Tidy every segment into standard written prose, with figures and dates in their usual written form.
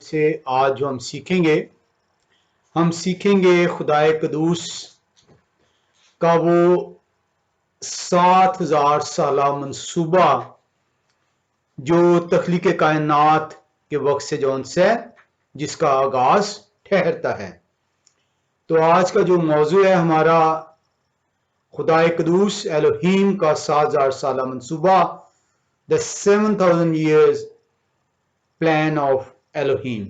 से आज जो हम सीखेंगे खुदाए कदूस का वो 7,000 साला मंसूबा जो तख्लीक कायनात के वक्त से जौन से जिसका आगाज ठहरता है। तो आज का जो मौजू है हमारा खुदाए कदूस एलोहीम का 7,000 साला मंसूबा, the 7,000 years plan of Elohim.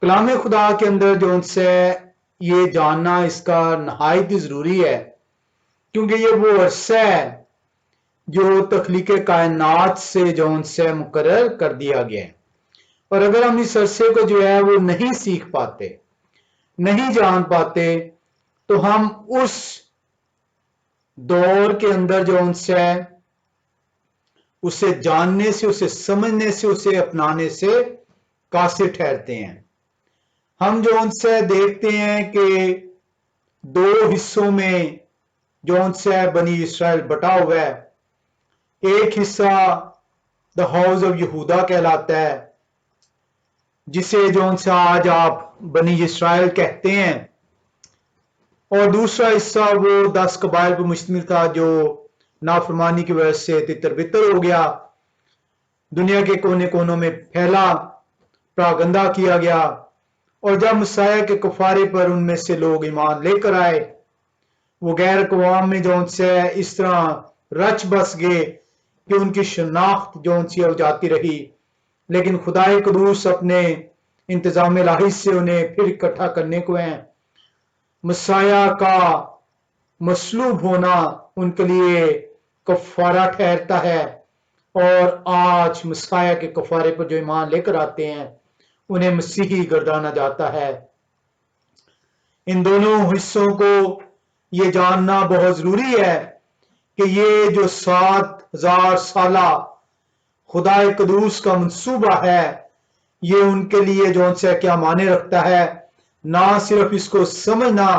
कलाम खुदा के अंदर जो उनसे ये जानना इसका नहायत ही जरूरी है, क्योंकि ये वो अरसा है जो तख्लीक कायनात से जो उनसे मुकर्रर कर दिया गया है। और अगर हम इस अरसे को जो है वो नहीं सीख पाते, नहीं जान पाते, तो हम उस दौर के अंदर जो उनसे उसे जानने से, उसे समझने से, उसे अपनाने से कासिर ठहरते हैं। हम जो उनसे देखते हैं कि दो हिस्सों में जो उनसे बनी इसराइल बटा हुआ है। एक हिस्सा द हाउस ऑफ यहूदा कहलाता है, जिसे जो उनसे आज आप बनी इसराइल कहते हैं, और दूसरा हिस्सा वो 10 कबाइल पर मुश्तमिल था जो नाफरमानी की वजह से तितर बितर हो गया, दुनिया के कोने कोनों में फैला, प्रागंदा किया गया। और जब मसाया के कफारे पर उनमें से लोग ईमान लेकर आए, वो गैर कवाम में जो उनसे इस तरह रच बस गए कि उनकी शनाख्त जो उनसे हो जाती रही। लेकिन खुदाए कदूस अपने इंतजाम इलाही से उन्हें फिर इकट्ठा करने को है। मसाया का मसलूब होना उनके लिए कफारा ठहरता है, और आज मसाया के कफारे पर जो ईमान लेकर आते हैं उन्हें मसीही गर्दाना जाता है। इन दोनों हिस्सों को ये जानना बहुत जरूरी है कि ये जो 7,000 साला खुदाए कदूस का मंसूबा है, ये उनके लिए जो उनसे क्या माने रखता है। ना सिर्फ इसको समझना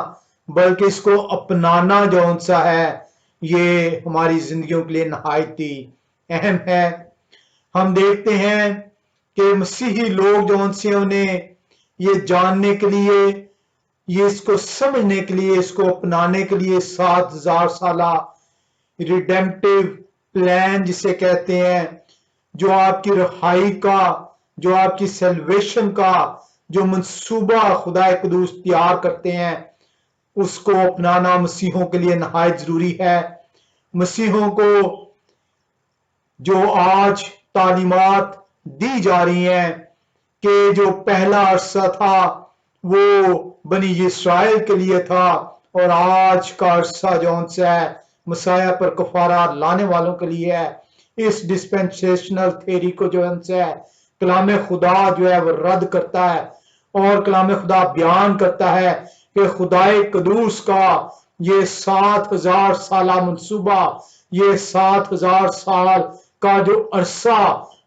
बल्कि इसको अपनाना जो उनसा है, ये हमारी जिंदगियों के लिए नहायत ही अहम है। हम देखते हैं कि मसीही लोग जो उनसे उन्हें ये जानने के लिए, ये इसको समझने के लिए, इसको अपनाने के लिए 7,000 साला रिडेम्पटिव प्लान जिसे कहते हैं, जो आपकी रिहाई का, जो आपकी सेल्वेशन का जो मंसूबा खुदा कदूस तैयार करते हैं, उसको अपनाना मसीहों के लिए नहायत जरूरी है। मसीहों को जो आज तालीमात दी जा रही हैं कि जो पहला अरसा था वो बनी इस्राएल के लिए था, और आज का अरसा जो उनसे है मसाया पर कफारा लाने वालों के लिए है। इस डिस्पेंसेशनल थ्योरी को जो उनसे है कलाम खुदा जो है वो रद्द करता है, और कलाम खुदा बयान करता है कि खुदाए कदूस का ये 7,000 साला मंसूबा, ये 7,000 साल का जो अरसा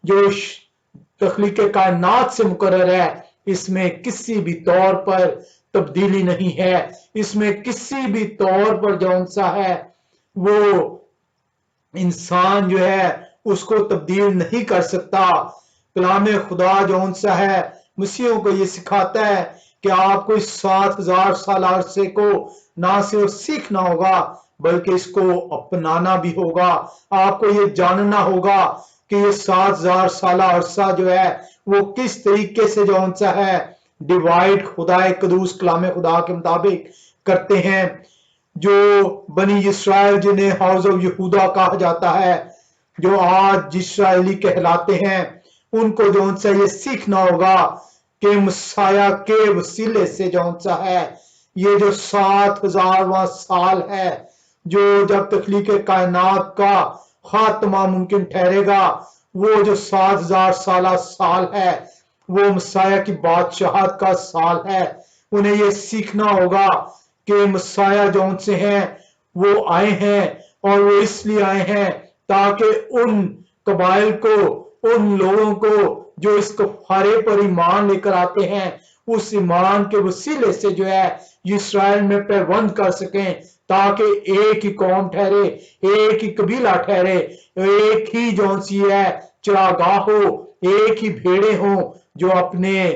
जो तख्लीक कायनात से मुकर्रर है, इसमें किसी भी तौर पर तब्दीली नहीं है। इसमें किसी भी तौर पर जो सा है वो इंसान जो है उसको तब्दील नहीं कर सकता। कलाम खुदा जो सा है मसीहों को ये सिखाता है कि आपको इस 7,000 साल अरसे को ना सिर्फ सीखना होगा बल्कि इसको अपनाना भी होगा। आपको ये जानना होगा कि ये 7,000 साल अरसा जो है वो किस तरीके से जो सा है डिवाइड खुदाए कदूस कलाम खुदा के मुताबिक करते हैं। जो बनी इस्राएल जिन्हें हाउस ऑफ यहूदा कहा जाता है, जो आज इस्राएली कहलाते हैं, उनको जो सा ये सीखना होगा कि मसाया के वसीले से जो सा है ये जो 7,000वां साल है, जो जब तख्लीक कायनात का खात्मा मुमकिन ठहरेगा, वो जो 7,000 साल है वो मसाया की बादशाहत का साल है। उन्हें ये सीखना होगा कि मसाया जो उनसे हैं वो आए हैं, और वो इसलिए आए हैं ताकि उन कबाइल को, उन लोगों को जो इस कफारे पर ईमान लेकर आते हैं, उस ईमान के वसीले से जो है इस्राएल में पैबंद कर सकें, ताकि एक ही कौम ठहरे, एक ही कबीला ठहरे, एक ही जो सी है चरागाह हो, एक ही भेड़े हो, जो अपने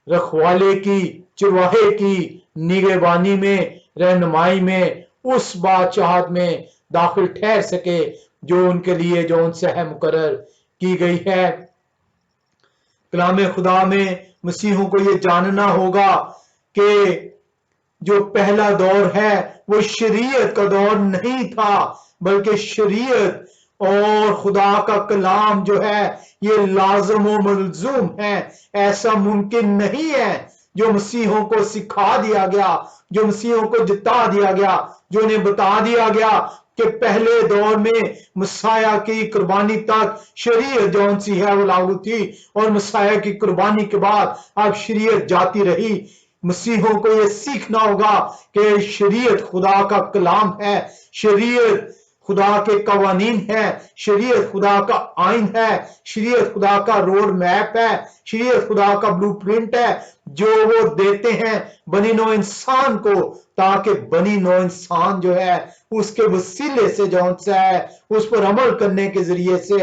रखवाले की, चरवाहे की निगहबानी में, रहनुमाई में, उस बादशाहत में दाखिल ठहर सके जो उनके लिए जो उनसे है मुकर्रर की गई है। कलाम खुदा में मसीहों को ये जानना होगा कि जो पहला दौर है वो शरीयत का दौर नहीं था, बल्कि शरीयत और खुदा का कलाम जो है ये लाजम व मलजूम है। ऐसा मुमकिन नहीं है जो मसीहों को सिखा दिया गया, जो मसीहों को जिता दिया गया, जो उन्हें बता दिया गया कि पहले दौर में मसाया की कुर्बानी तक शरीयत जौन सी है वो लागू थी, और मसाया की कुर्बानी के बाद अब शरीयत जाती रही। मसीहों को यह सीखना होगा कि शरीयत खुदा का कलाम है, शरीयत खुदा के कवानीन है, शरीयत खुदा का आइन है, शरीयत खुदा का रोड मैप है, शरीयत खुदा का ब्लूप्रिंट है जो वो देते हैं बनी नौ इंसान को, ताकि बनी नौ इंसान जो है उसके वसीले से जौन सा है उस पर अमल करने के जरिए से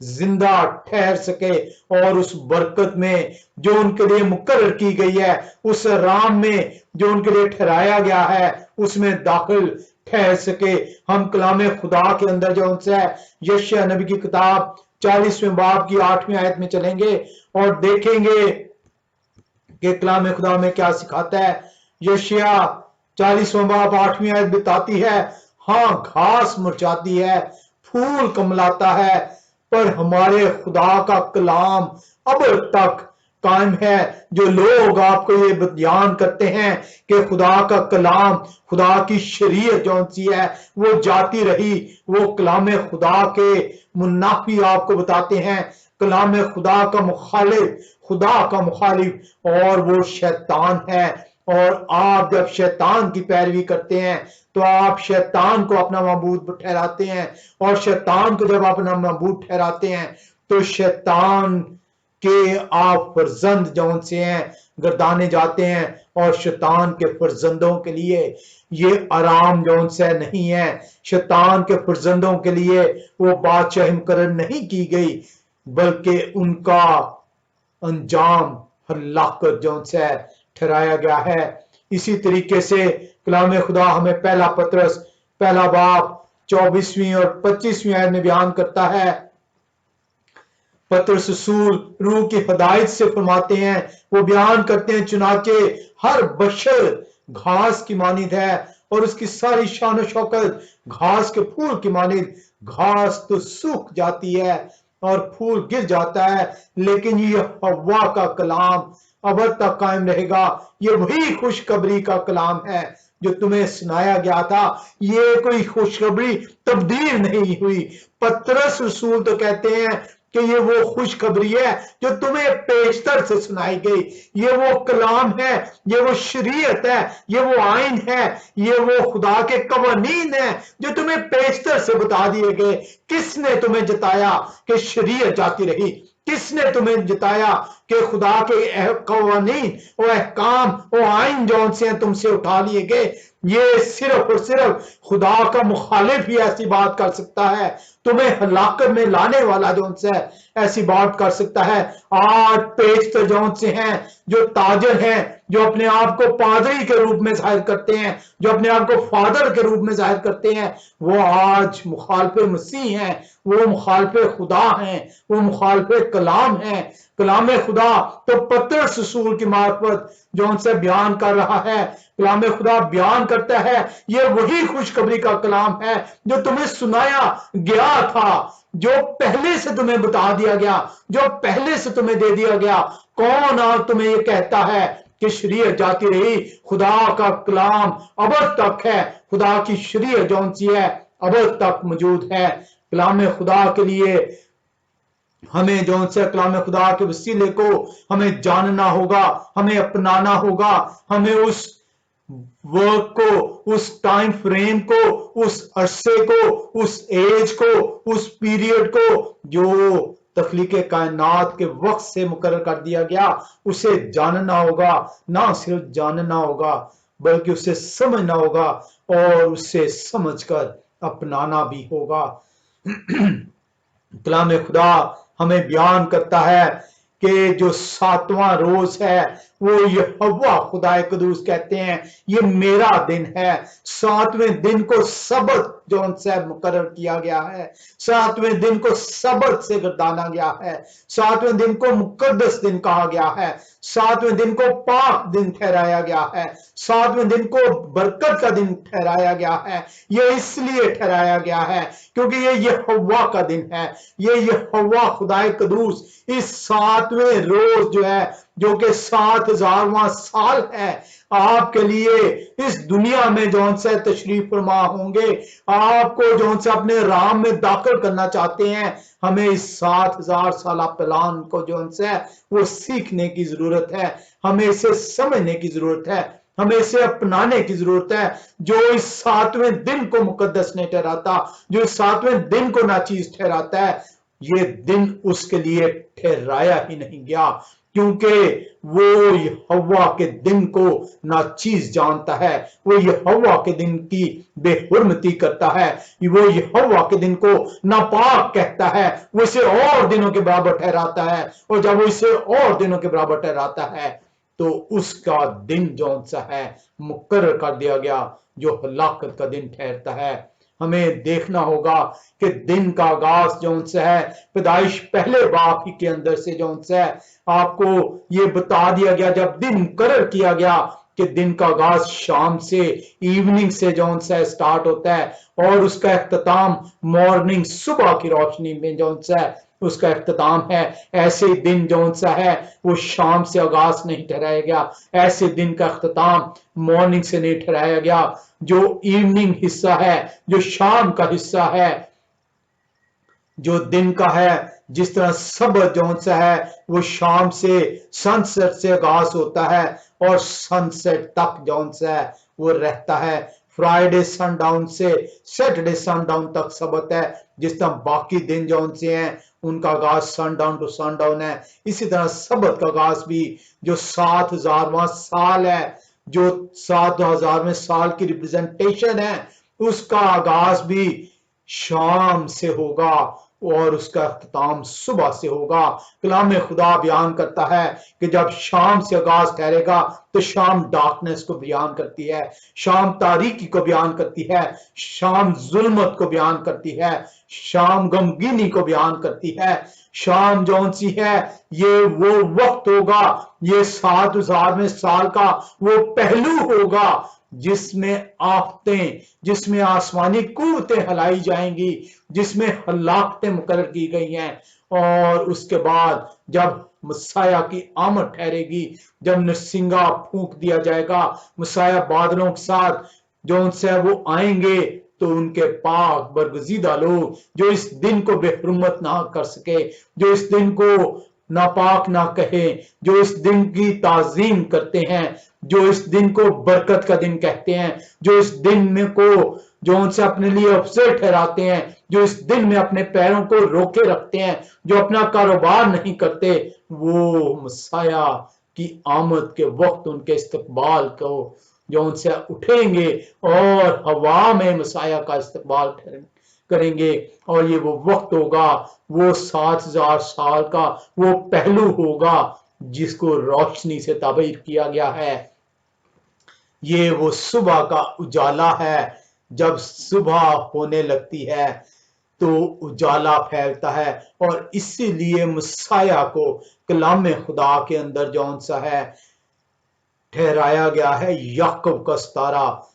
जिंदा ठहर सके और उस बरकत में जो उनके लिए मुकर्रर की गई है, उस राम में जो उनके लिए ठहराया गया है, उसमें दाखिल ठहर सके। हम कलाम खुदा के अंदर जो उनसे है यशायाह नबी की किताब 40वें बाब की 8वीं आयत में चलेंगे और देखेंगे कि कलाम खुदा में क्या सिखाता है। यशायाह 40वां बाब 8वीं आयत बताती है, हाँ घास मुरझाती है, फूल कमलाता है, पर हमारे खुदा का कलाम अब तक कायम है। जो लोग आपको ये बयान करते हैं कि खुदा का कलाम, खुदा की शरीयत जौन सी है वो जाती रही, वो कलाम खुदा के मुनाफी आपको बताते हैं, कलाम खुदा का मुखालिफ, खुदा का मुखालिफ, और वो शैतान है। और आप जब शैतान की पैरवी करते हैं तो आप शैतान को अपना मबूद ठहराते हैं, और शैतान को जब अपना मबूद ठहराते हैं तो शैतान के आप फर्जंद जौन से हैं गर्दाने जाते हैं। और शैतान के फर्जंदों के लिए ये आराम जौन से नहीं है, शैतान के फर्जंदों के लिए वो बादशाही मुकर्रर नहीं की गई, बल्कि उनका अंजाम हलाकत जौन से ठहराया गया है। इसी तरीके से कलाम खुदा हमें पहला पतरस पहला बाब 24वीं और 25वीं आयत में बयान करता है। पतरस रसूल रूह की हिदायत से फरमाते हैं, वो बयान करते हैं, चुनाचे हर बशर घास की मानिद है और उसकी सारी शान और शौकत घास के फूल की मानिद। घास तो सूख जाती है और फूल गिर जाता है, लेकिन ये हवा का कलाम अब तक कायम रहेगा। ये वही खुशखबरी का कलाम है जो तुम्हें सुनाया गया था। ये कोई खुशखबरी तब्दील नहीं हुई। पतरस रसूल तो कहते हैं कि ये वो खुशखबरी है जो तुम्हें पेशतर से सुनाई गई। ये वो कलाम है, ये वो शरीयत है, ये वो आइन है, ये वो खुदा के कवानीन है जो तुम्हें पेशतर से बता दिए गए। किसने तुम्हें जताया कि शरीयत जाती रही? किसने तुम्हें जिताया कि खुदा के कवानीन और अहकाम और आइन जौन से तुमसे उठा लिए गए? ये सिर्फ और सिर्फ खुदा का मुखालिफ ही ऐसी बात कर सकता है। तुम्हें हलाकत में लाने वाला जौन से ऐसी बात कर सकता है। आज पेशतर जौन से हैं जो ताजर हैं, जो अपने आप को पादरी के रूप में जाहिर करते हैं, जो अपने आप को फादर के रूप में जाहिर करते हैं, वो आज मुखालिफे मसीह हैं, वो मुखालिफे खुदा हैं, वो मुखालिफे कलाम हैं। कलाम खुदा तो पतरस रसूल की मार्फत जो उनसे बयान कर रहा है। कलाम खुदा बयान करता है, ये वही खुशखबरी का कलाम है जो तुम्हें सुनाया गया था, जो पहले से तुम्हें बता दिया गया, जो पहले से तुम्हें दे दिया गया। कौन आज तुम्हें ये कहता है कि शरीयत जाती रही? खुदा का कलाम अब तक है, खुदा की शरीयत जौन सी है अब तक मौजूद है। कलाम खुदा के लिए हमें जौन से कलाम खुदा के वसीले को हमें जानना होगा, हमें अपनाना होगा, हमें उस वर्क को, उस टाइम फ्रेम को, उस अरसे को, उस एज को, उस पीरियड को जो तख्लीके कायनात के वक्त से मुकर्रर कर दिया गया, उसे जानना होगा। ना सिर्फ जानना होगा बल्कि उसे समझना होगा और उसे समझकर अपनाना भी होगा। कलाम खुदा हमें बयान करता है कि जो 7वां रोज है वो यहोवा खुदाए कदूस कहते हैं ये मेरा दिन है। 7वें दिन को सबत जो उनसे मुकर्रर किया गया है, 7वें दिन को सबत से गर्दाना गया है, 7वें दिन को मुकद्दस दिन कहा गया है, 7वें दिन को पाक दिन ठहराया गया है, 7वें दिन को बरकत का दिन ठहराया गया है। ये इसलिए ठहराया गया है क्योंकि ये यहोवा का दिन है। ये यहोवा खुदाए कदूस इस 7वें रोज जो है, जो कि 7000वां साल है, आपके लिए इस दुनिया में जौन से तशरीफ फरमा होंगे, आपको जौन से अपने राम में दाखिल करना चाहते हैं, हमें इस 7000 साल प्लान को जौन से वो सीखने की जरूरत है, हमें इसे समझने की जरूरत है, हमें इसे अपनाने की जरूरत है। जो इस 7वें दिन को मुकद्दस नहीं ठहराता, जो इस 7वें दिन को नाचीज ठहराता है, ये दिन उसके लिए ठहराया ही नहीं गया, क्योंकि वो यहोवा के दिन को नाचीज जानता है, वो यहोवा के दिन की बेहुरमती करता है, वो यहोवा के दिन को नापाक कहता है, वो इसे और दिनों के बराबर ठहराता है। और जब वो इसे और दिनों के बराबर ठहराता है तो उसका दिन जौन सा है मुकर्रर कर दिया गया, जो हलाकत का दिन ठहरता है। हमें देखना होगा कि दिन का आगाज जौन सा है पैदाइश पहले बाप के अंदर से जौन सा है, आपको ये बता दिया गया जब दिन मुकर्रर किया गया कि दिन का आगाज शाम से, इवनिंग से जौन सा स्टार्ट होता है और उसका इख्तिताम मॉर्निंग सुबह की रोशनी में जौन सा है उसका इख्तिताम है। ऐसे दिन जौन सा है वो शाम से आगाज नहीं ठहराया गया, ऐसे दिन का इख्तिताम मॉर्निंग से नहीं ठहराया गया। जो इवनिंग हिस्सा है, जो शाम का हिस्सा है, जो दिन का है, जिस तरह सब जौन सा है वो शाम से सनसेट से आगाज होता है और सनसेट तक जौन सा है वो रहता है। फ्राइडे सनडाउन से सैटरडे सनडाउन तक सबत है, जिस तरह बाकी दिन जौन से हैं उनका आगाज सनडाउन टू सनडाउन है, इसी तरह सबत का आगाज भी जो 7000वां साल है, जो 7000वें साल की रिप्रेजेंटेशन है, उसका आगाज भी शाम से होगा और उसका अख्ताम सुबह से होगा। कलाम खुदा बयान करता है कि जब शाम से आगाज ठहरेगा तो शाम डार्कनेस को बयान करती है, शाम तारीकी को बयान करती है, शाम जुल्मत को बयान करती है, शाम गमगीनी को बयान करती है। शाम जौन सी है ये वो वक्त होगा, ये 7000वें साल का वो पहलू होगा जिसमें आफतें, जिसमें आसमानी कुव्वतें हिलाई जाएंगी, जिसमें हलाकतें मुकर्रर की गई हैं। और उसके बाद जब मसाया की आमद ठहरेगी, जब नरसिंगा फूंक दिया जाएगा, मसाया बादलों के साथ जो उनसे वो आएंगे, तो उनके पाक बरगजीदा लोग जो इस दिन को बेहुरमत ना कर सके, जो इस दिन को नापाक ना कहे, जो इस दिन की ताजीम करते हैं, जो इस दिन को बरकत का दिन कहते हैं, जो इस दिन में को जो उनसे अपने लिए अफसर ठहराते हैं, जो इस दिन में अपने पैरों को रोके रखते हैं, जो अपना कारोबार नहीं करते, वो मसाया की आमद के वक्त उनके इस्तकबाल को जो उनसे उठेंगे और हवा में मसाया का इस्तकबाल करेंगे। और ये वो वक्त होगा, वो 7000 साल का वो पहलू होगा जिसको रोशनी से ताबीर किया गया है। ये वो सुबह का उजाला है, जब सुबह होने लगती है तो उजाला फैलता है। और इसीलिए मसाया को कलाम खुदा के अंदर जौन सा है ठहराया गया है याकूब का सितारा,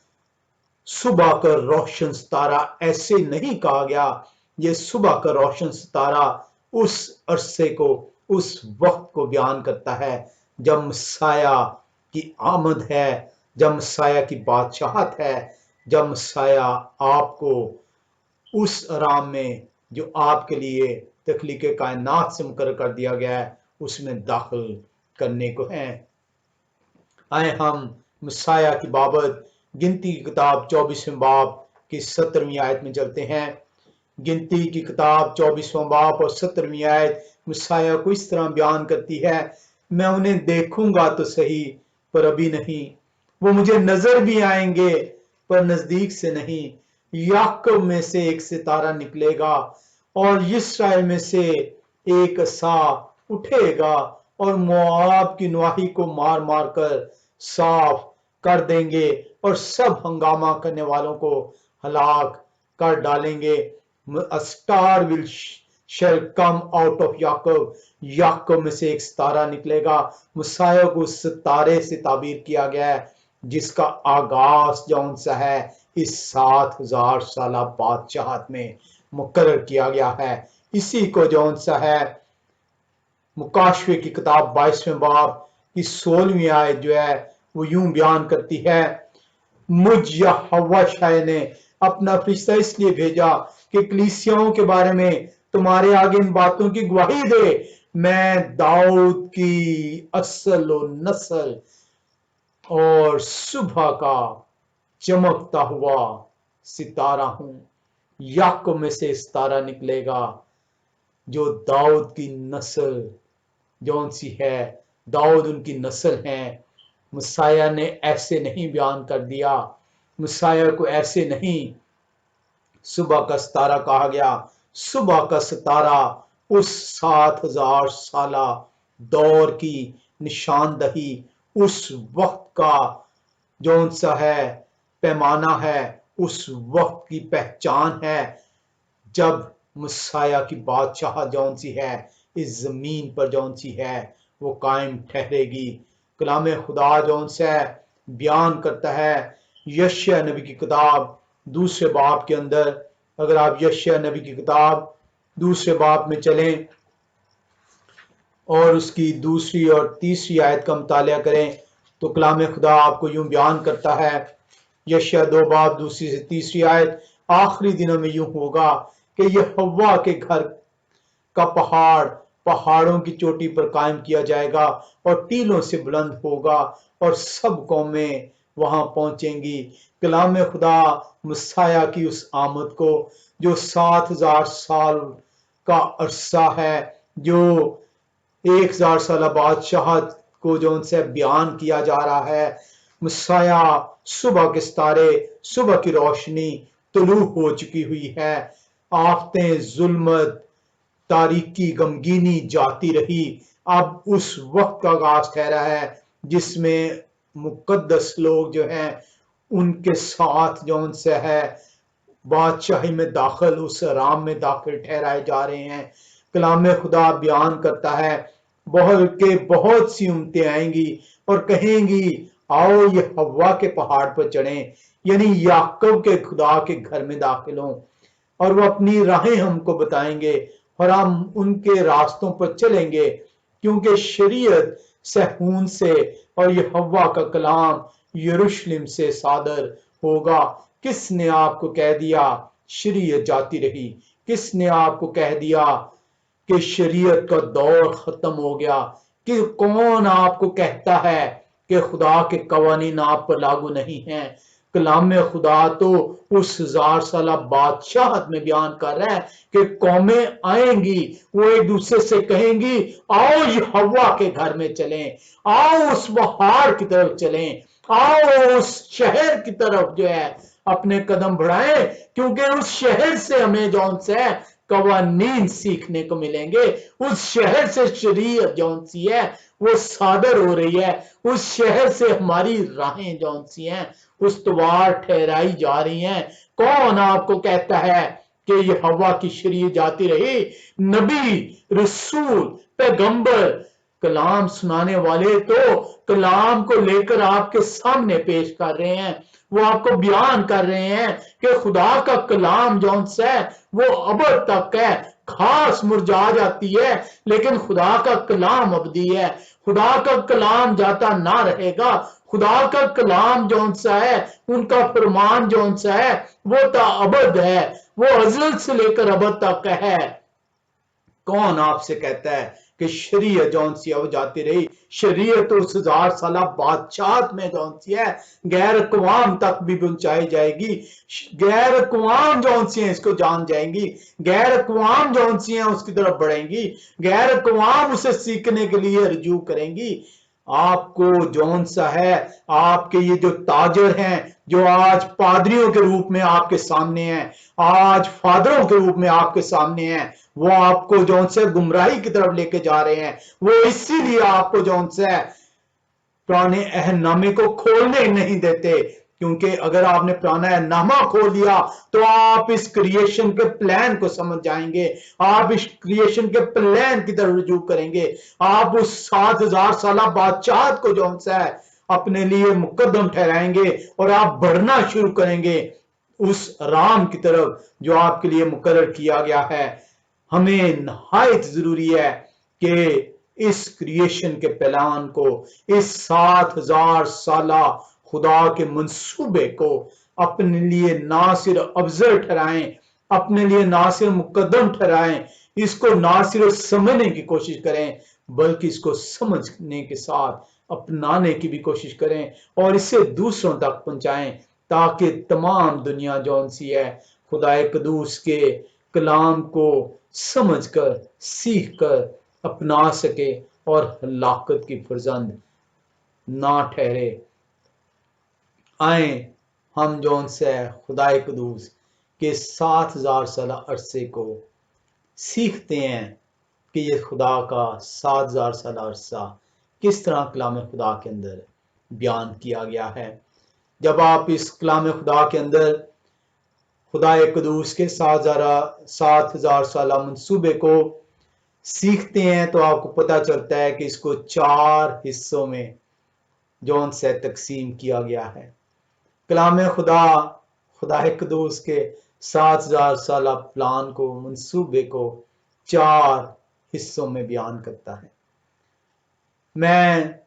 सुबह का रोशन सितारा। ऐसे नहीं कहा गया, ये सुबह का रोशन सितारा उस अरसे को, उस वक्त को बयान करता है जब मसाया की आमद है, जब मसाया की बादशाहत है, जब मसाया आपको उस आराम में जो आपके लिए तख्लीक कायनात से मुकर्रर कर दिया गया है उसमें दाखिल करने को है। आए हम मसाया की बाबत गिनती की किताब 24वें बाब की 17वीं आयत में चलते हैं। गिनती की किताब 24वां बाब और 17वीं आयत मसाया को इस तरह बयान करती है, मैं उन्हें देखूंगा तो सही पर अभी नहीं, वो मुझे नजर भी आएंगे पर नजदीक से नहीं। याकूब में से एक सितारा निकलेगा और इस्राएल में से एक सा उठेगा और मोआब की नवाही को मार मार कर साफ कर देंगे और सब हंगामा करने वालों को हलाक कर डालेंगे। A star will shall come out of याकूब, याकूब में से एक सितारा निकलेगा। मुसाया को उस सितारे से ताबीर किया गया है जिसका आगाज जौन सा है इस 7,000 साला बादशाहत में मुकर्रर किया गया है। इसी को जौन सा है मुकाशवे की किताब 22वें बाब की 16वीं आयत जो है वो यूं बयान करती है, मुझ यहोवा शाह ने अपना फरिश्ता इसलिए भेजा कि कलीसियाओं के बारे में तुम्हारे आगे इन बातों की गवाही दे। मैं दाऊद की असल और नस्ल और सुबह का चमकता हुआ सितारा हूं। याकूब में से सितारा निकलेगा जो दाऊद की नस्ल जौन सी है, दाऊद उनकी नस्ल है। मुसाया ने ऐसे नहीं बयान कर दिया, मुसाया को ऐसे नहीं सुबह का सितारा कहा गया। सुबह का सितारा उस 7,000 साला दौर की निशानदही, उस वक्त का जौन सा है पैमाना है, उस वक्त की पहचान है जब मुसाया की बादशाह जौन सी है इस जमीन पर जौन सी है वो कायम ठहरेगी। कलाम खुदा जौन सा बयान करता है यशायाह नबी की किताब 2 बाब के अंदर, अगर आप यशायाह नबी की किताब 2 बाब में चलें और उसकी 2 और 3 आयत का मुतालिया करें तो कलाम खुदा आपको यूं बयान करता है, यशायाह 2 बाब 2 से 3 आयत, आखिरी दिनों में यूं होगा कि यहोवा के घर का पहाड़ पहाड़ों की चोटी पर कायम किया जाएगा और टीलों से बुलंद होगा और सब कौमें वहां पहुंचेंगी। कलाम खुदा मुसाया की उस आमद को जो 7,000 साल का अरसा है, जो 1,000 साल बादशाहत को जो उनसे बयान किया जा रहा है, मुसाया सुबह के सितारे, सुबह की रोशनी तुलू हो चुकी हुई है। आफतें, जुल्मत, तारीकी, गमगीनी जाती रही। अब उस वक्त का आगाज ठहरा है जिसमें मुकद्दस लोग जो हैं उनके साथ जो उनसे है बादशाही में दाखिल, उस आराम में दाखिल ठहराए जा रहे हैं। कलाम खुदा बयान करता है बहुत सी उम्मतें आएंगी और कहेंगी आओ ये हवा के पहाड़ पर चढ़ें, यानी याकूब के खुदा के घर में दाखिल हों और वो अपनी राहें हमको बताएंगे और हम उनके रास्तों पर चलेंगे, क्योंकि शरीयत सहून से और ये हवा का कलाम यरूशलेम से सादर होगा। किसने आपको कह दिया शरीयत जाती रही? किसने आपको कह दिया कि शरीयत का दौर खत्म हो गया? कि कौन आपको कहता है कि खुदा के कवानीन आप पर लागू नहीं हैं? कलाम खुदा तो उस 1,000 साल बादशाहत में बयान कर रहा है कि कौमें आएंगी, वो एक दूसरे से कहेंगी आओ ये हवा के घर में चलें, आओ उस पहाड़ की तरफ चलें, आओ उस शहर की तरफ जो है अपने कदम बढ़ाएं, क्योंकि उस शहर से हमें जौन से कवानीन सीखने को मिलेंगे। उस शहर से शरीयत जौन सी है वो सादर हो रही है। उस शहर से हमारी राहें जौन सी हैं उस्तवार ठहराई जा रही हैं। कौन आपको कहता है कि ये हवा की शरीयत जाती रही? नबी, रसूल, पैगंबर, कलाम सुनाने वाले तो कलाम को लेकर आपके सामने पेश कर रहे हैं। वो आपको बयान कर रहे हैं कि खुदा का कलाम जौन सा है वो अबद तक है। घास मुरझा जाती है लेकिन खुदा का कलाम अबदी है। खुदा का कलाम जाता ना रहेगा। खुदा का कलाम जौन सा है, उनका फरमान जौन सा है वो तो अबद है, वो अज़ल से लेकर अबद तक है। कौन आपसे कहता है कि शरीयत जौन सी है वो जाती रही? शरीयत उस 1,000 साल बादशाहत में जौन सी है गैर अक़वाम तक भी पहुंचाई जाएगी। गैर अक़वाम जौन सी है इसको जान जाएंगी, गैर अक़वाम जौन सी है उसकी तरफ बढ़ेंगी, गैर अक़वाम उसे सीखने के लिए रुजू करेंगी। आपको जौन सा है आपके ये जो ताजर हैं जो आज पादरियों के रूप में आपके सामने हैं, आज फादरों के रूप में आपके सामने हैं, वो आपको जौन से गुमराही की तरफ लेके जा रहे हैं। वो इसीलिए आपको जौन से पुराने अहदनामे को खोलने नहीं देते, क्योंकि अगर आपने पुराना अहदनामा खोल लिया तो आप इस क्रिएशन के प्लान को समझ जाएंगे, आप इस क्रिएशन के प्लान की तरफ रुजू करेंगे, आप उस 7,000 साल बादशाहत को जौन सा है अपने लिए मुकद्दम ठहराएंगे और आप बढ़ना शुरू करेंगे उस राम की तरफ जो आपके लिए मुकर्रर किया गया है। हमें नहायत जरूरी है कि इस क्रिएशन के प्लान को, इस 7,000 साला खुदा के मंसूबे को अपने लिए ना सिर्फ अफजल ठहराएं, अपने लिए ना सिर्फ मुकद्दम ठहराएं, इसको ना सिर्फ समझने की कोशिश करें बल्कि इसको समझने के साथ अपनाने की भी कोशिश करें और इसे दूसरों तक पहुंचाएं, ताकि तमाम दुनिया जौन सी है खुदाए कदूस के कलाम को समझकर सीखकर अपना सके और हलाकत की फर्जंद ना ठहरे। आए हम जौन से खुदाए कदूस के 7,000 साल अरसे को सीखते हैं कि ये खुदा का 7,000 साल अरसा किस तरह कलाम खुदा के अंदर बयान किया गया है। जब आप इस कलाम खुदा के अंदर खुदाए कदूस के 7,000 साल मंसूबे को सीखते हैं तो आपको पता चलता है कि इसको 4 हिस्सों में जौन से तकसीम किया गया है। कलाम खुदा खुदाए कदूस के 7,000 साल प्लान को, मंसूबे को 4 हिस्सों में बयान करता है। मैं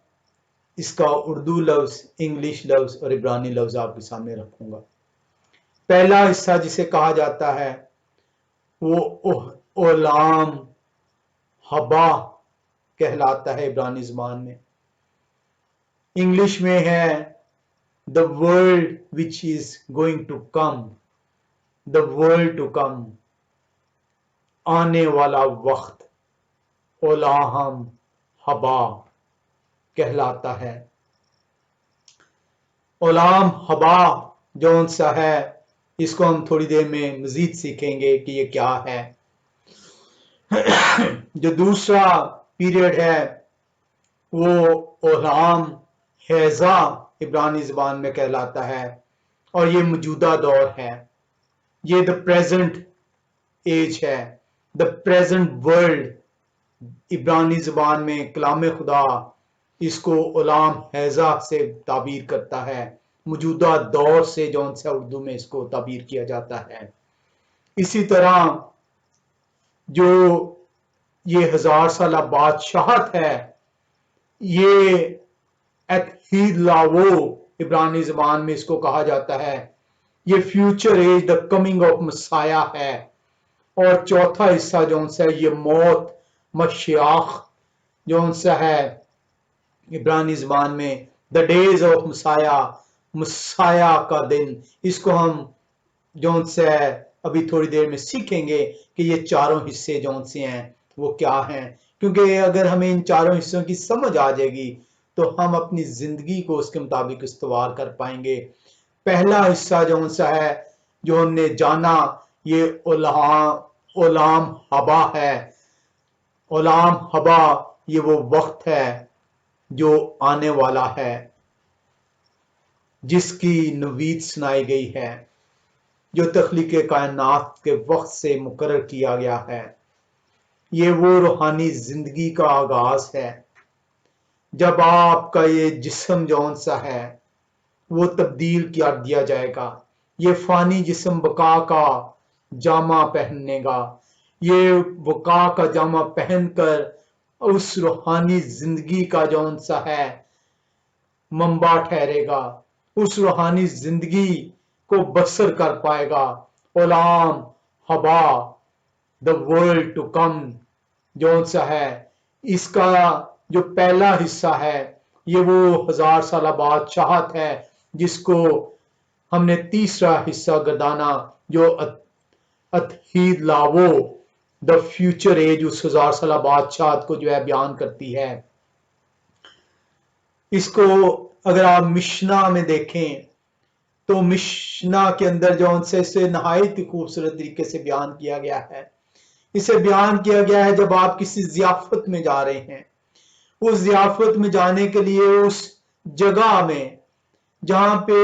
इसका उर्दू लफ्ज, इंग्लिश लफ्ज और इब्रानी लफ्ज आपके सामने रखूंगा। पहला हिस्सा जिसे कहा जाता है वो ओलाम हबा कहलाता है इब्रानी ज़बान में। इंग्लिश में है the world which is going to come, the world to come, आने वाला वक्त ओलाहम हबा कहलाता है। ओलाम हबा जौन सा है इसको हम थोड़ी देर में मजीद सीखेंगे कि ये क्या है। जो दूसरा पीरियड है वो ओलाम हैजा इब्रानी ज़बान में कहलाता है और ये मौजूदा दौर है, ये द प्रेजेंट एज है, द प्रेजेंट वर्ल्ड इब्रानी ज़बान में कलाम खुदा इसको ओलाम हैजा से ताबीर करता है, मौजूदा दौर से जौन सा उर्दू में इसको ताबीर किया जाता है। इसी तरह जो ये 1,000 साल बादशाहत है ये एतहीलावो इब्रानी ज़बान में इसको कहा जाता है, ये future age the coming of messiah है। और चौथा हिस्सा जौन सा है ये मौत मशियाख जौन सा है इब्रानी ज़बान में the days of messiah, messiah का दिन। इसको हम जौन से अभी थोड़ी देर में सीखेंगे कि ये चारों हिस्से जौन से हैं वो क्या हैं, क्योंकि अगर हमें इन चारों हिस्सों की समझ आ जाएगी तो हम अपनी जिंदगी को उसके मुताबिक इस्तेमाल कर पाएंगे। पहला हिस्सा जौन सा है जो हमने जाना ये ओलाम हबा है। ओलाम हबा ये वो वक्त है जो आने वाला है, जिसकी नवीद सुनाई गई है, जो तख्लीक कायनात के वक्त से मुकर्रर किया गया है। ये वो रूहानी जिंदगी का आगाज है जब आपका ये जिस्म जौन सा है वो तब्दील कर दिया जाएगा। ये फानी जिस्म बका का जामा पहनेगा, ये बका का जामा पहनकर उस रूहानी जिंदगी का जौन सा है मंबा ठहरेगा, उस रूहानी जिंदगी को बसर कर पाएगा। ओलाम हबा द वर्ल्ड टू कम जौन सा है इसका जो पहला हिस्सा है ये वो 1,000 साल बादशाहत है जिसको हमने तीसरा हिस्सा गर्दाना जो अतहीलावो द फ्यूचर एज उस 1,000 साल बादशाहत को जो है बयान करती है। इसको अगर आप मिशना में देखें तो मिशना के अंदर जो उनसे इसे नहायत खूबसूरत तरीके से बयान किया गया है इसे बयान किया गया है जब आप किसी जियाफत में जा रहे हैं, उस जियाफत में जाने के लिए उस जगह में जहां पे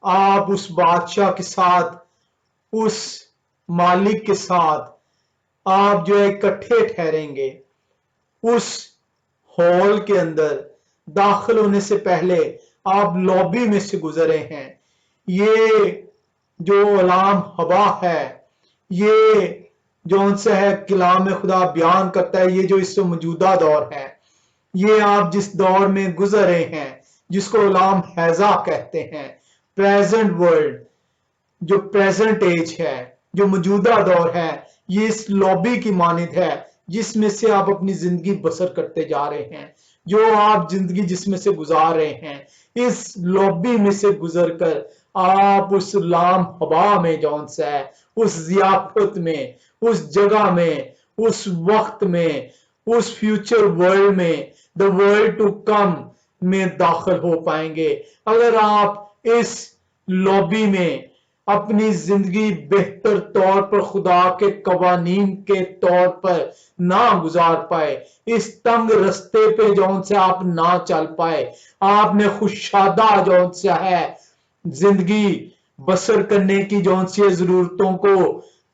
आप उस बादशाह के साथ, उस मालिक के साथ आप जो है इकट्ठे ठहरेंगे, उस हॉल के अंदर दाखिल होने से पहले आप लॉबी में से गुजरे हैं। ये जो अलाम हवा है, ये जो उनसे है कलाम खुदा बयान करता है, ये जो इस मौजूदा दौर है, ये आप जिस दौर में गुजर रहे हैं, जिसको अलाम हैजा कहते हैं, प्रेजेंट वर्ल्ड, जो प्रेजेंट एज है, जो मौजूदा दौर है, ये इस लॉबी की मानिद है जिसमें से आप अपनी जिंदगी बसर करते जा रहे हैं। जो आप जिंदगी जिसमें से गुजार रहे हैं, इस लॉबी में से गुजरकर आप उस लाम हवा में जौन सा है, उस जियाफत में, उस जगह में, उस वक्त में, उस फ्यूचर वर्ल्ड में, द वर्ल्ड टू कम में दाखिल हो पाएंगे। अगर आप इस लॉबी में अपनी जिंदगी बेहतर तौर पर खुदा के कवानीन के तौर पर ना गुजार पाए, इस तंग रस्ते पे जौन से आप ना चल पाए, आपने खुशादा जौन सा है जिंदगी बसर करने की जौन सी जरूरतों को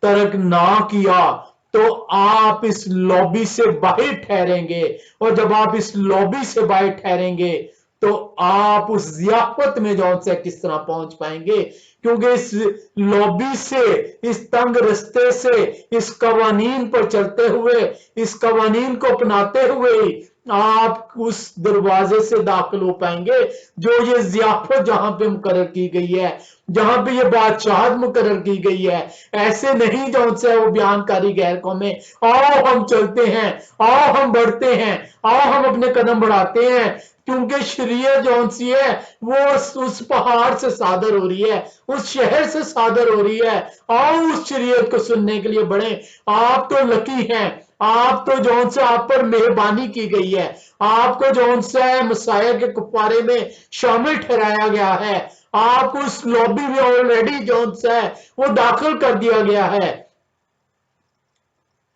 तर्क ना किया, तो आप इस लॉबी से बाहर ठहरेंगे। और जब आप इस लॉबी से बाहर ठहरेंगे तो आप उस जियाफत में जौन से किस तरह पहुंच पाएंगे, क्योंकि इस लॉबी से, इस तंग रस्ते से, इस कवानीन पर चलते हुए, इस कवानीन को अपनाते हुए आप उस दरवाजे से दाखिल हो पाएंगे जो ये जियाफत जहां पे मुकर्रर की गई है, जहां पे ये बादशाहत मुकर्रर की गई है। ऐसे नहीं जौन से वो बयानकारी गैर कौमें, आओ हम चलते हैं, आओ हम बढ़ते हैं, आओ हम अपने कदम बढ़ाते हैं, क्योंकि शरीयत जौन सी है वो उस पहाड़ से सादर हो रही है, उस शहर से सादर हो रही है। आओ उस शरीयत को सुनने के लिए बढ़े। आप तो लकी हैं, आप तो जौन से आप पर मेहरबानी की गई है, आपको जौन सा है मसाया के कुफारे में शामिल ठहराया गया है, आपको उस लॉबी में ऑलरेडी जौन सा है वो दाखिल कर दिया गया है।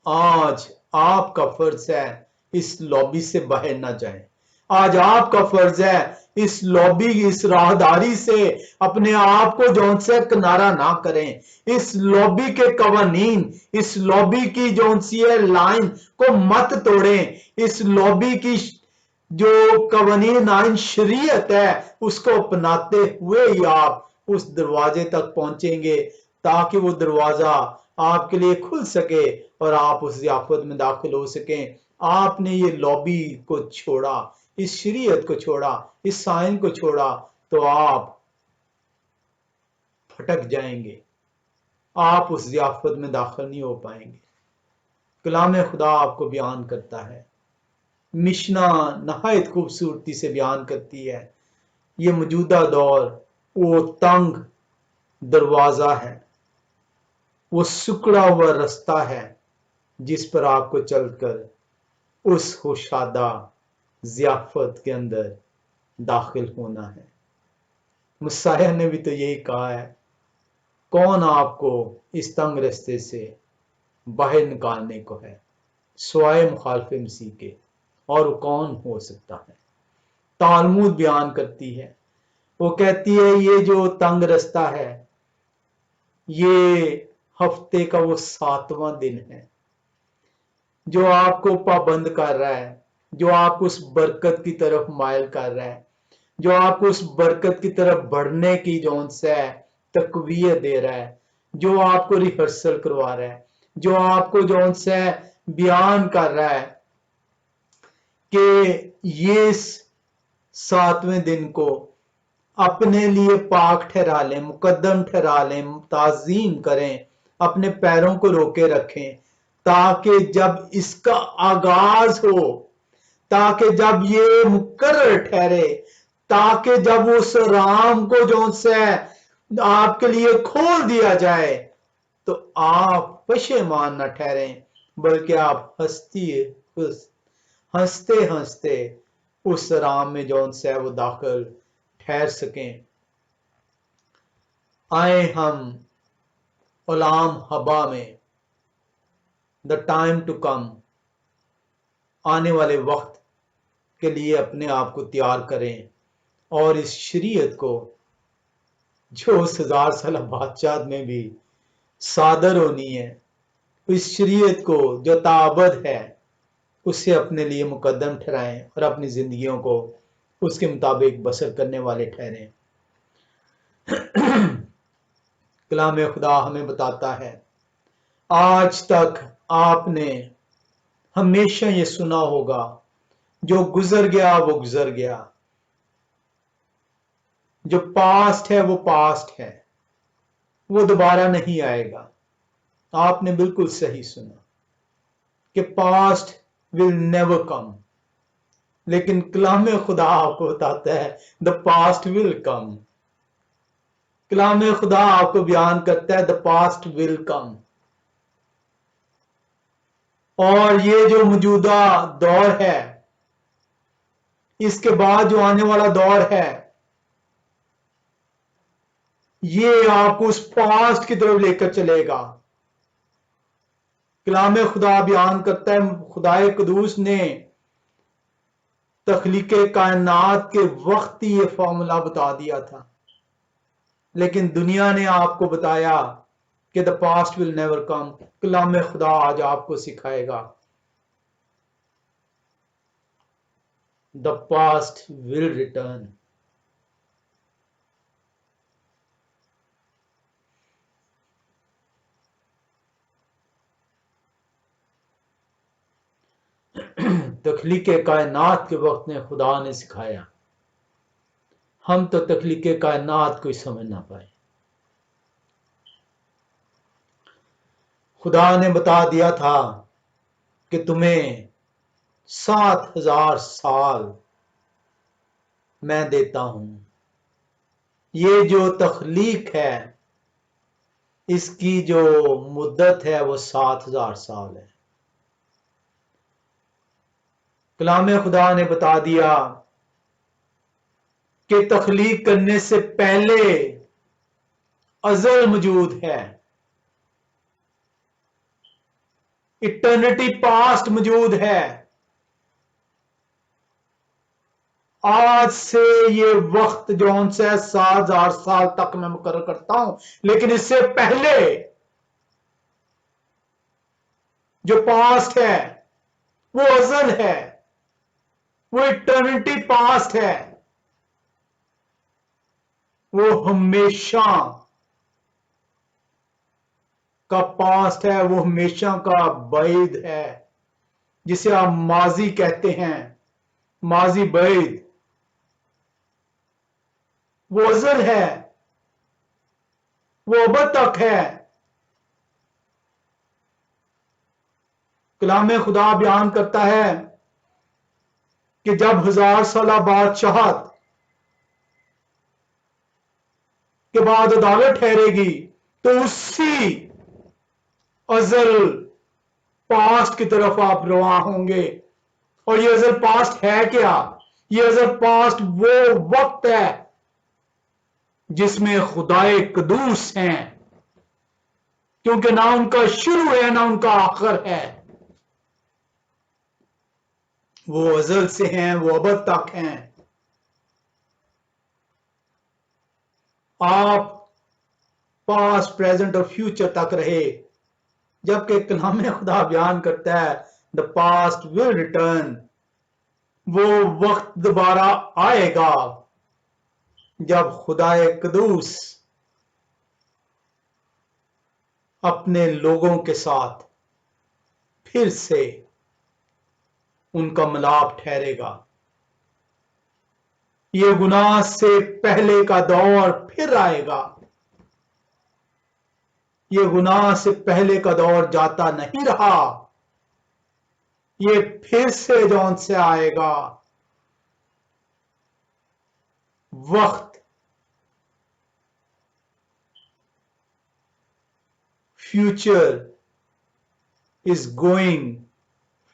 आज आपका फर्ज है इस लॉबी से बाहर ना जाएं। आज आपका फर्ज है इस लॉबी, इस राहदारी से अपने आप को जौन से किनारा ना करें। इस लॉबी के कवानीन, इस लॉबी की जौन सी है लाइन को मत तोड़ें। इस लॉबी की जो कवानीन आइन शरीयत है उसको अपनाते हुए ही आप उस दरवाजे तक पहुंचेंगे, ताकि वो दरवाजा आपके लिए खुल सके और आप उस जियाफत में दाखिल हो सकें। आपने ये लॉबी को छोड़ा, इस शरीयत को छोड़ा, इस साइन को छोड़ा, तो आप भटक जाएंगे, आप उस जियाफत में दाखिल नहीं हो पाएंगे। कलाम खुदा आपको बयान करता है, मिशना नहायत खूबसूरती से बयान करती है, ये मौजूदा दौर वो तंग दरवाजा है, वो सुकड़ा हुआ रास्ता है जिस पर आपको चलकर उस खुशादा जियाफत के अंदर दाखिल होना है। मुसाया ने भी तो यही कहा है, कौन आपको इस तंग रास्ते से बाहर निकालने को है स्वाय मुखालिफ मसीह के, और वो कौन हो सकता है। तालमुद बयान करती है, वो कहती है ये जो तंग रास्ता है ये हफ्ते का वो 7वां दिन है जो आपको पाबंद कर रहा है, जो आपको उस बरकत की तरफ मायल कर रहा है, जो आपको उस बरकत की तरफ बढ़ने की जौन से है तकवीयत दे रहा है, जो आपको रिहर्सल करवा रहा है, जो आपको जौन से बयान कर रहा है कि ये 7वें दिन को अपने लिए पाक ठहरा लें, मुकद्दम ठहरा लें, ताजीम करें, अपने पैरों को रोके रखें, ताकि जब इसका आगाज हो, ताकि जब ये मुकर्रर ठहरे, ताकि जब उस राम को जो से आपके लिए खोल दिया जाए, तो आप पशेमान न ठहरें, बल्कि आप हंसते हंसते उस राम में जौन से वो दाखिल ठहर सकें। आए हम गुलाम हबा में द टाइम टू कम, आने वाले वक्त के लिए अपने आप को तैयार करें और इस शरीयत को जो उस 1000 साल बादशाह में भी सादर होनी है, इस शरीयत को जो ताबद है उसे अपने लिए मुकद्दम ठहराएं और अपनी जिंदगियों को उसके मुताबिक बसर करने वाले ठहरें। कलाम खुदा हमें बताता है, आज तक आपने हमेशा ये सुना होगा, जो गुजर गया वो गुजर गया, जो पास्ट है वो पास्ट है, वो दोबारा नहीं आएगा। आपने बिल्कुल सही सुना कि पास्ट विल नेवर कम, लेकिन कलाम खुदा आपको बताता है द पास्ट विल कम। कलाम खुदा आपको बयान करता है द पास्ट विल कम। और ये जो मौजूदा दौर है, इसके बाद जो आने वाला दौर है, ये आपको उस पास्ट की तरफ लेकर चलेगा। कलाम खुदा बयान करता है, खुदाए कदूस ने तख्लीके कायनात के वक्त ही ये फॉर्मूला बता दिया था, लेकिन दुनिया ने आपको बताया कि the past will never come. कलाम खुदा आज आपको सिखाएगा द पास्ट विल रिटर्न। तख्लीके कायनात के वक्त ने खुदा ने सिखाया, हम तो तख्लीके कायनात को ही समझ ना पाए। खुदा ने बता दिया था कि तुम्हें 7000 साल मैं देता हूं। ये जो तख्लीक है, इसकी जो मुद्दत है वो 7000 साल है। कलाम खुदा ने बता दिया कि तख्लीक करने से पहले अज़ल मौजूद है, इटर्निटी पास्ट मौजूद है। आज से ये वक्त जो उनसे 7000 साल तक मैं मुकर्रर करता हूं, लेकिन इससे पहले जो पास्ट है वो अज़ल है, वो इटर्निटी पास्ट है, वो हमेशा का पास्ट है, वो हमेशा का बैद है, जिसे आप माजी कहते हैं, माजी बैद। वो अज़ल है, वो अब तक है। कलाम खुदा बयान करता है कि जब 1000 साल बादशाहत के बाद अदालत ठहरेगी, तो उसी अज़ल पास्ट की तरफ आप रवा होंगे। और ये अज़ल पास्ट है क्या? ये अज़ल पास्ट वो वक्त है जिसमें खुदाए कदूस हैं, क्योंकि ना उनका शुरू है ना उनका आखिर है। वो अज़ल से हैं, वो अब तक हैं। आप पास्ट, प्रेजेंट और फ्यूचर तक रहे, जबकि कलाम खुदा बयान करता है द पास्ट विल रिटर्न। वो वक्त दोबारा आएगा जब खुदाए कदूस अपने लोगों के साथ फिर से उनका मिलाप ठहरेगा। ये गुनाह से पहले का दौर फिर आएगा। ये गुनाह से पहले का दौर जाता नहीं रहा, ये फिर से जौन से आएगा। वक्त future is going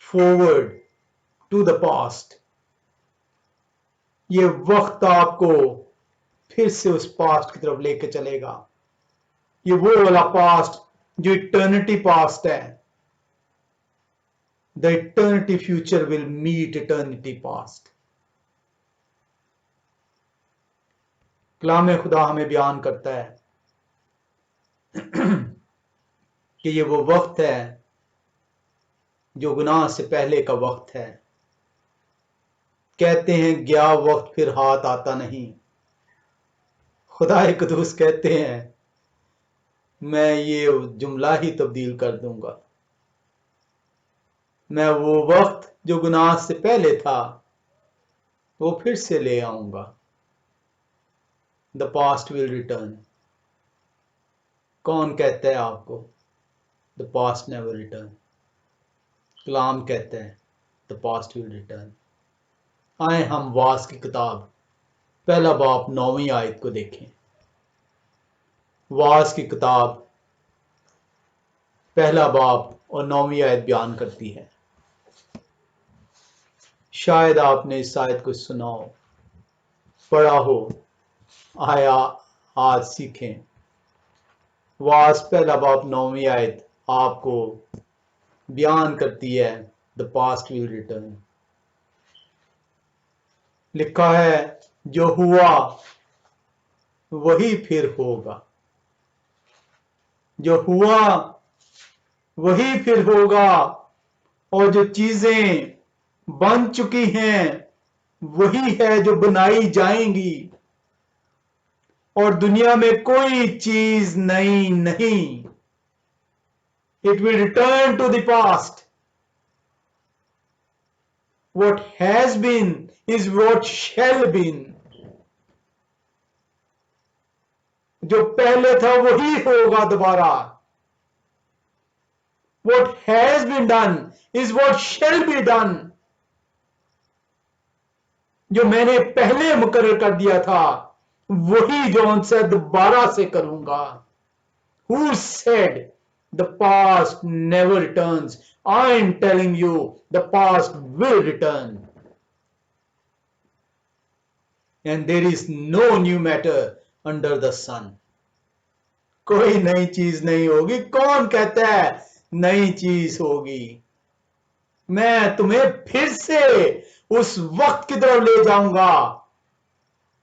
forward to the past. ये वक्त आपको फिर से उस पास्ट की तरफ लेके चलेगा। ये वो वाला पास्ट जो इटर्निटी पास्ट है, the eternity future will meet eternity past. कलाम खुदा हमें बयान करता है कि ये वो वक्त है जो गुनाह से पहले का वक्त है। कहते हैं गया वक्त फिर हाथ आता नहीं। खुदा कुदूस कहते हैं मैं ये जुमला ही तब्दील कर दूंगा। मैं वो वक्त जो गुनाह से पहले था वो फिर से ले आऊंगा। The past will return. कौन कहता है आपको द पास्ट नेवर रिटर्न? कलाम कहता है द पास्ट विल रिटर्न। आए हम वास की किताब पहला बाब 9वीं आयत को देखें। वास की किताब पहला बाब और 9वीं आयत बयान करती है। शायद आपने इस आयत को सुना हो, पढ़ा हो, आया आज सीखें। वास पहला बाब 9वीं आयत आपको बयान करती है द पास्ट विल रिटर्न। लिखा है जो हुआ वही फिर होगा। जो हुआ वही फिर होगा और जो चीजें बन चुकी हैं वही है जो बनाई जाएंगी और दुनिया में कोई चीज नई नहीं। It will return to the past. What has been is what shall been. जो पहले था वही होगा दोबारा। What has been done is what shall be done. जो मैंने पहले मुकर्रर कर दिया था वही जो उनसे दोबारा से करूंगा। Who said the past never returns? I am telling you the past will return. And there is no new matter under the sun. कोई नई चीज नहीं होगी। कौन कहता है नई चीज होगी? मैं तुम्हें फिर से उस वक्त की तरफ ले जाऊंगा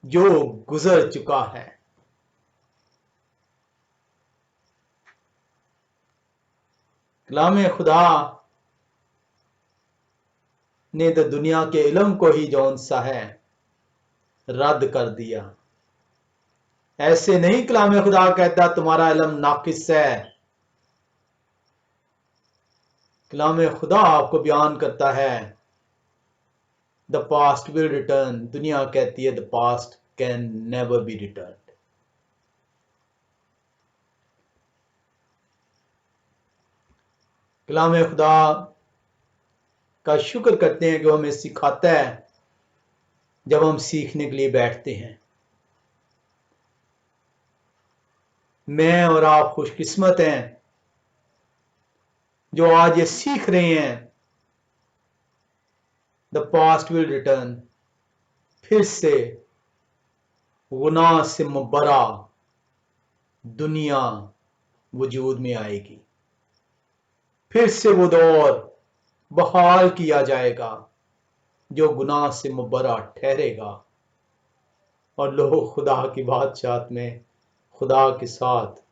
जो गुजर चुका है। कलाम खुदा ने तो दुनिया के इल्म को ही जौन सा है रद्द कर दिया। ऐसे नहीं कलाम खुदा कहता तुम्हारा इल्म नाकिस है। कलाम खुदा आपको बयान करता है द पास्ट विल रिटर्न। दुनिया कहती है the past can never be return. कलाम खुदा का शुक्र करते हैं कि वो हमें सिखाता है जब हम सीखने के लिए बैठते हैं। मैं और आप खुशकिस्मत हैं जो आज ये सीख रहे हैं द पास्ट विल रिटर्न। फिर से गुनाह से मुबरा दुनिया वजूद में आएगी। फिर से वो दौर बहाल किया जाएगा जो गुनाह से मुबरा ठहरेगा और लोग खुदा की बादशाहत में खुदा के साथ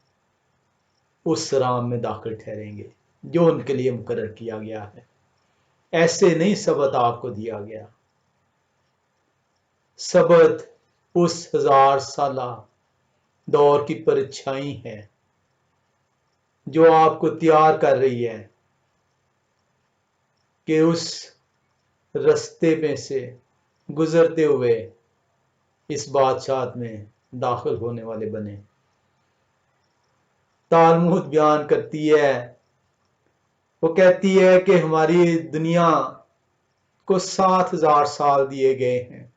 उस राम में दाखिल ठहरेंगे जो उनके लिए मुकर्रर किया गया है। ऐसे नहीं सबत आपको दिया गया। सबत उस 1000 साला दौर की परछाई है जो आपको तैयार कर रही है कि उस रास्ते में से गुजरते हुए इस बादशाहत में दाखिल होने वाले बने। तालमुद बयान करती है, वो कहती है कि हमारी दुनिया को 7000 साल दिए गए हैं।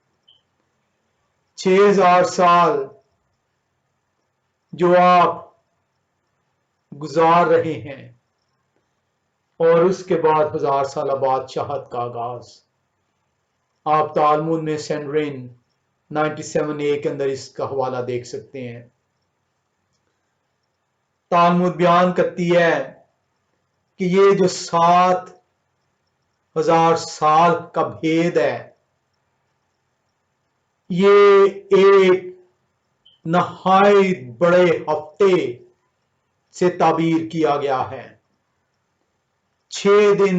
6000 साल जो आप गुजार रहे हैं और उसके बाद 1000 साल बादशाहत का आगाज। आप तालमुद में सेंड्रेन 97A के अंदर इसका हवाला देख सकते हैं। तालमुद बयान करती है कि ये जो 7 1000 साल का भेद है। ये एक नहायत बड़े हफ्ते से ताबीर किया गया है। 6 दिन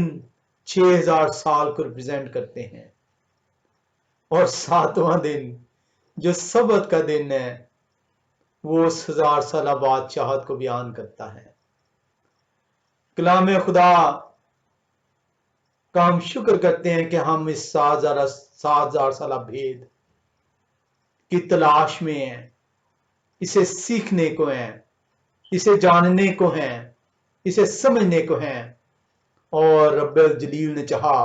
6000 साल को रिप्रेजेंट करते हैं और 7वां दिन जो सबत का दिन है वो उस 1000 साल बादशाहत को बयान करता है। कलाम खुदा का हम शुक्र करते हैं कि हम इस 7000 साल भेद की तलाश में हैं, इसे सीखने को हैं, इसे जानने को हैं, इसे समझने को हैं, और रब्बुल जलील ने चाहा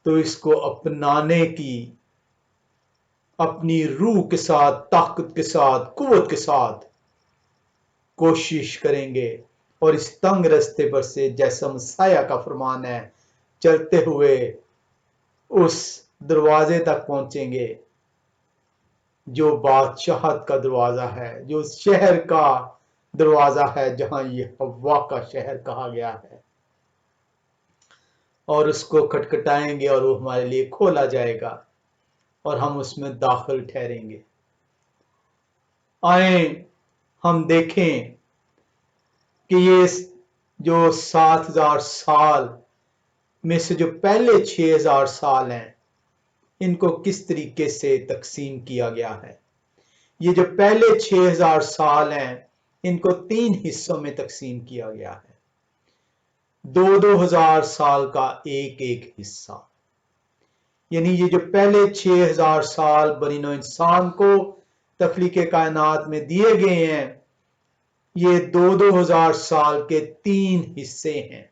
तो इसको अपनाने की अपनी रूह के साथ, ताकत के साथ, कुव्वत के साथ कोशिश करेंगे और इस तंग रास्ते पर से, जैसा मसाया का फरमान है, चलते हुए उस दरवाजे तक पहुंचेंगे जो बादशाहत का दरवाजा है, जो शहर का दरवाजा है जहां ये हव्वा का शहर कहा गया है, और उसको खटखटाएंगे और वो हमारे लिए खोला जाएगा और हम उसमें दाखिल ठहरेंगे। आए हम देखें कि ये जो 7000 साल में से जो पहले 6000 साल हैं इनको किस तरीके से तकसीम किया गया है। ये जो पहले 6000 साल हैं इनको 3 हिस्सों में तकसीम किया गया है। 2-2 हजार साल का एक एक हिस्सा, यानी ये जो पहले 6000 साल बनी नौ इंसान को तख्लीके कायनात में दिए गए हैं, ये 2-2 हजार साल के 3 हिस्से हैं।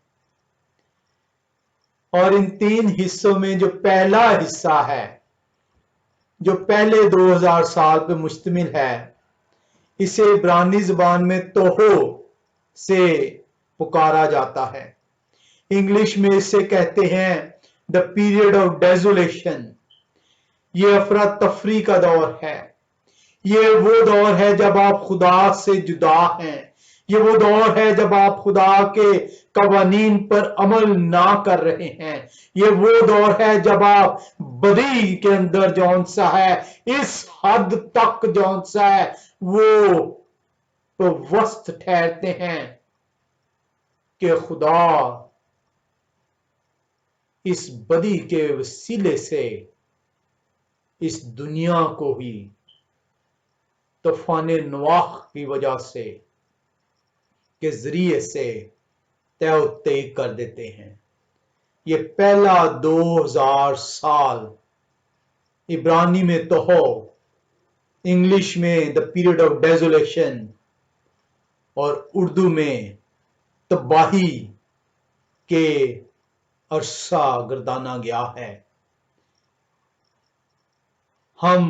और इन 3 हिस्सों में जो पहला हिस्सा है, जो पहले 2000 साल पे मुश्तमिल है, इसे इब्रानी जुबान में तोहो से पुकारा जाता है। इंग्लिश में इसे कहते हैं द पीरियड ऑफ डेजोलेशन। ये अफरा तफरी का दौर है। ये वो दौर है जब आप खुदा से जुदा हैं। ये वो दौर है जब आप खुदा के कवानीन पर अमल ना कर रहे हैं। ये वो दौर है जब आप बदी के अंदर जौन सा है इस हद तक जौन सा है वो तो वस्त ठहरते हैं कि खुदा इस बदी के वसीले से इस दुनिया को ही तूफान नवाह की वजह से के जरिए से तय कर देते हैं। ये पहला 2000 साल इब्रानी में तोहो, इंग्लिश में द पीरियड ऑफ डेजोलेशन और उर्दू में तबाही के अरसा गर्दाना गया है। हम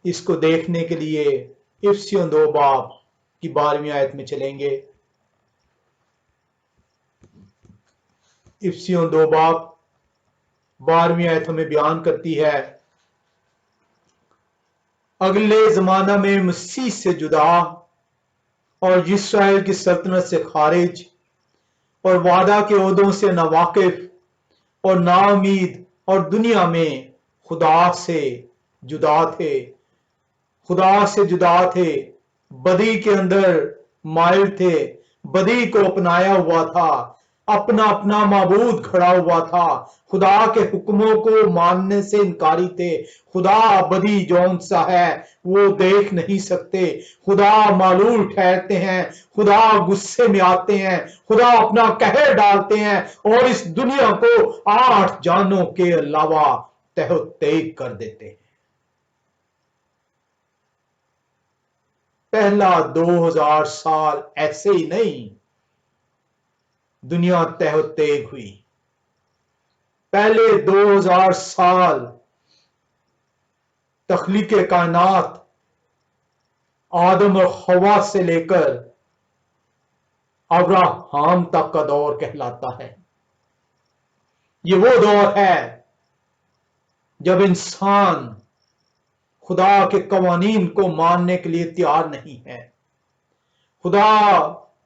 इसको देखने के लिए इफ्सियों 2 बाब की 12वीं आयत में चलेंगे। इफ्सियों 2 बाब 12वीं आयत हमें बयान करती है, अगले जमाना में मसीह से जुदा और इस्राएल की सल्तनत से खारिज और वादा के ओहदों से नावाकिफ और नाउमीद और दुनिया में खुदा से जुदा थे, खुदा से जुदा थे, बदी के अंदर माइल थे, बदी को अपनाया हुआ था, अपना अपना माबूद खड़ा हुआ था, खुदा के हुक्मों को मानने से इनकारी थे। खुदा बदी जौन सा है वो देख नहीं सकते, खुदा मालूल ठहरते हैं, खुदा गुस्से में आते हैं, खुदा अपना कहर डालते हैं और इस दुनिया को 8 जानों के अलावा तहो तेग कर देते हैं। पहला 2000 साल ऐसे ही नहीं दुनिया तहो तेग हुई। पहले 2000 साल तख्लीके कायनात आदम और हवा से लेकर अब्राहम तक का दौर कहलाता है। ये वो दौर है जब इंसान खुदा के कवानीन को मानने के लिए तैयार नहीं है, खुदा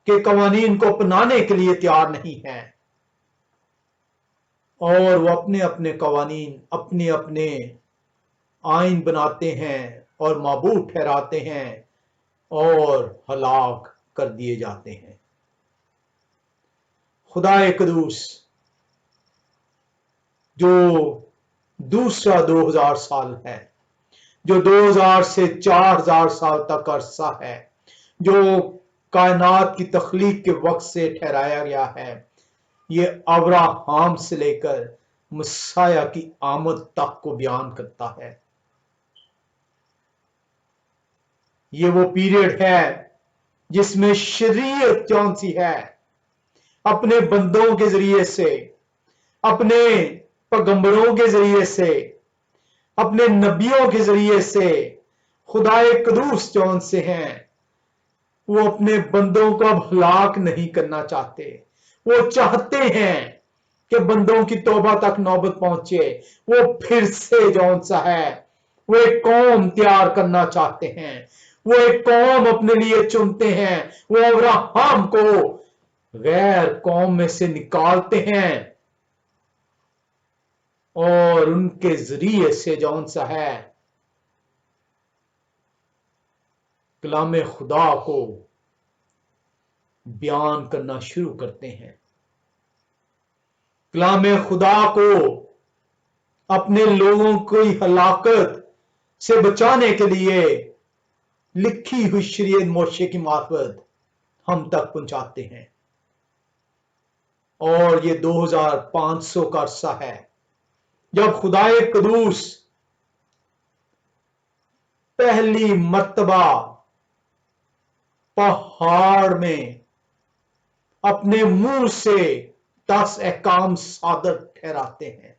के कवानीन को अपनाने के लिए तैयार नहीं है। और वो अपने अपने कवानीन, अपने अपने आइन बनाते हैं और माबूद ठहराते हैं और हलाक कर दिए जाते हैं। खुदाए कदूस जो दूसरा 2000 साल है, जो 2000 से 4000 साल तक अरसा है, जो कायनात की तख्लीक के वक्त से ठहराया गया है, ये अब्राहम से लेकर मसाया की आमद तक को बयान करता है। ये वो पीरियड है जिसमें शरीयत कौन सी है, अपने बंदों के जरिए से, अपने पैगंबरों के जरिए से, अपने नबियों के जरिए से खुदाए कदूस कौन से हैं, वो अपने बंदों को अब हलाक नहीं करना चाहते। वो चाहते हैं कि बंदों की तौबा तक नौबत पहुंचे। वो फिर से जौन सा है, वो एक कौम तैयार करना चाहते हैं। वो एक कौम अपने लिए चुनते हैं। वो अब्राहम को गैर कौम में से निकालते हैं और उनके जरिए से जौन सा है कलाम खुदा को बयान करना शुरू करते हैं। कलाम खुदा को अपने लोगों की हलाकत से बचाने के लिए लिखी हुई शरीयत मोशे की मार्फत हम तक पहुंचाते हैं। और ये 2500 का अरसा है जब खुदाए कदूस पहली मर्तबा पहाड़ में अपने मुंह से 10 अहकाम सादर ठहराते हैं।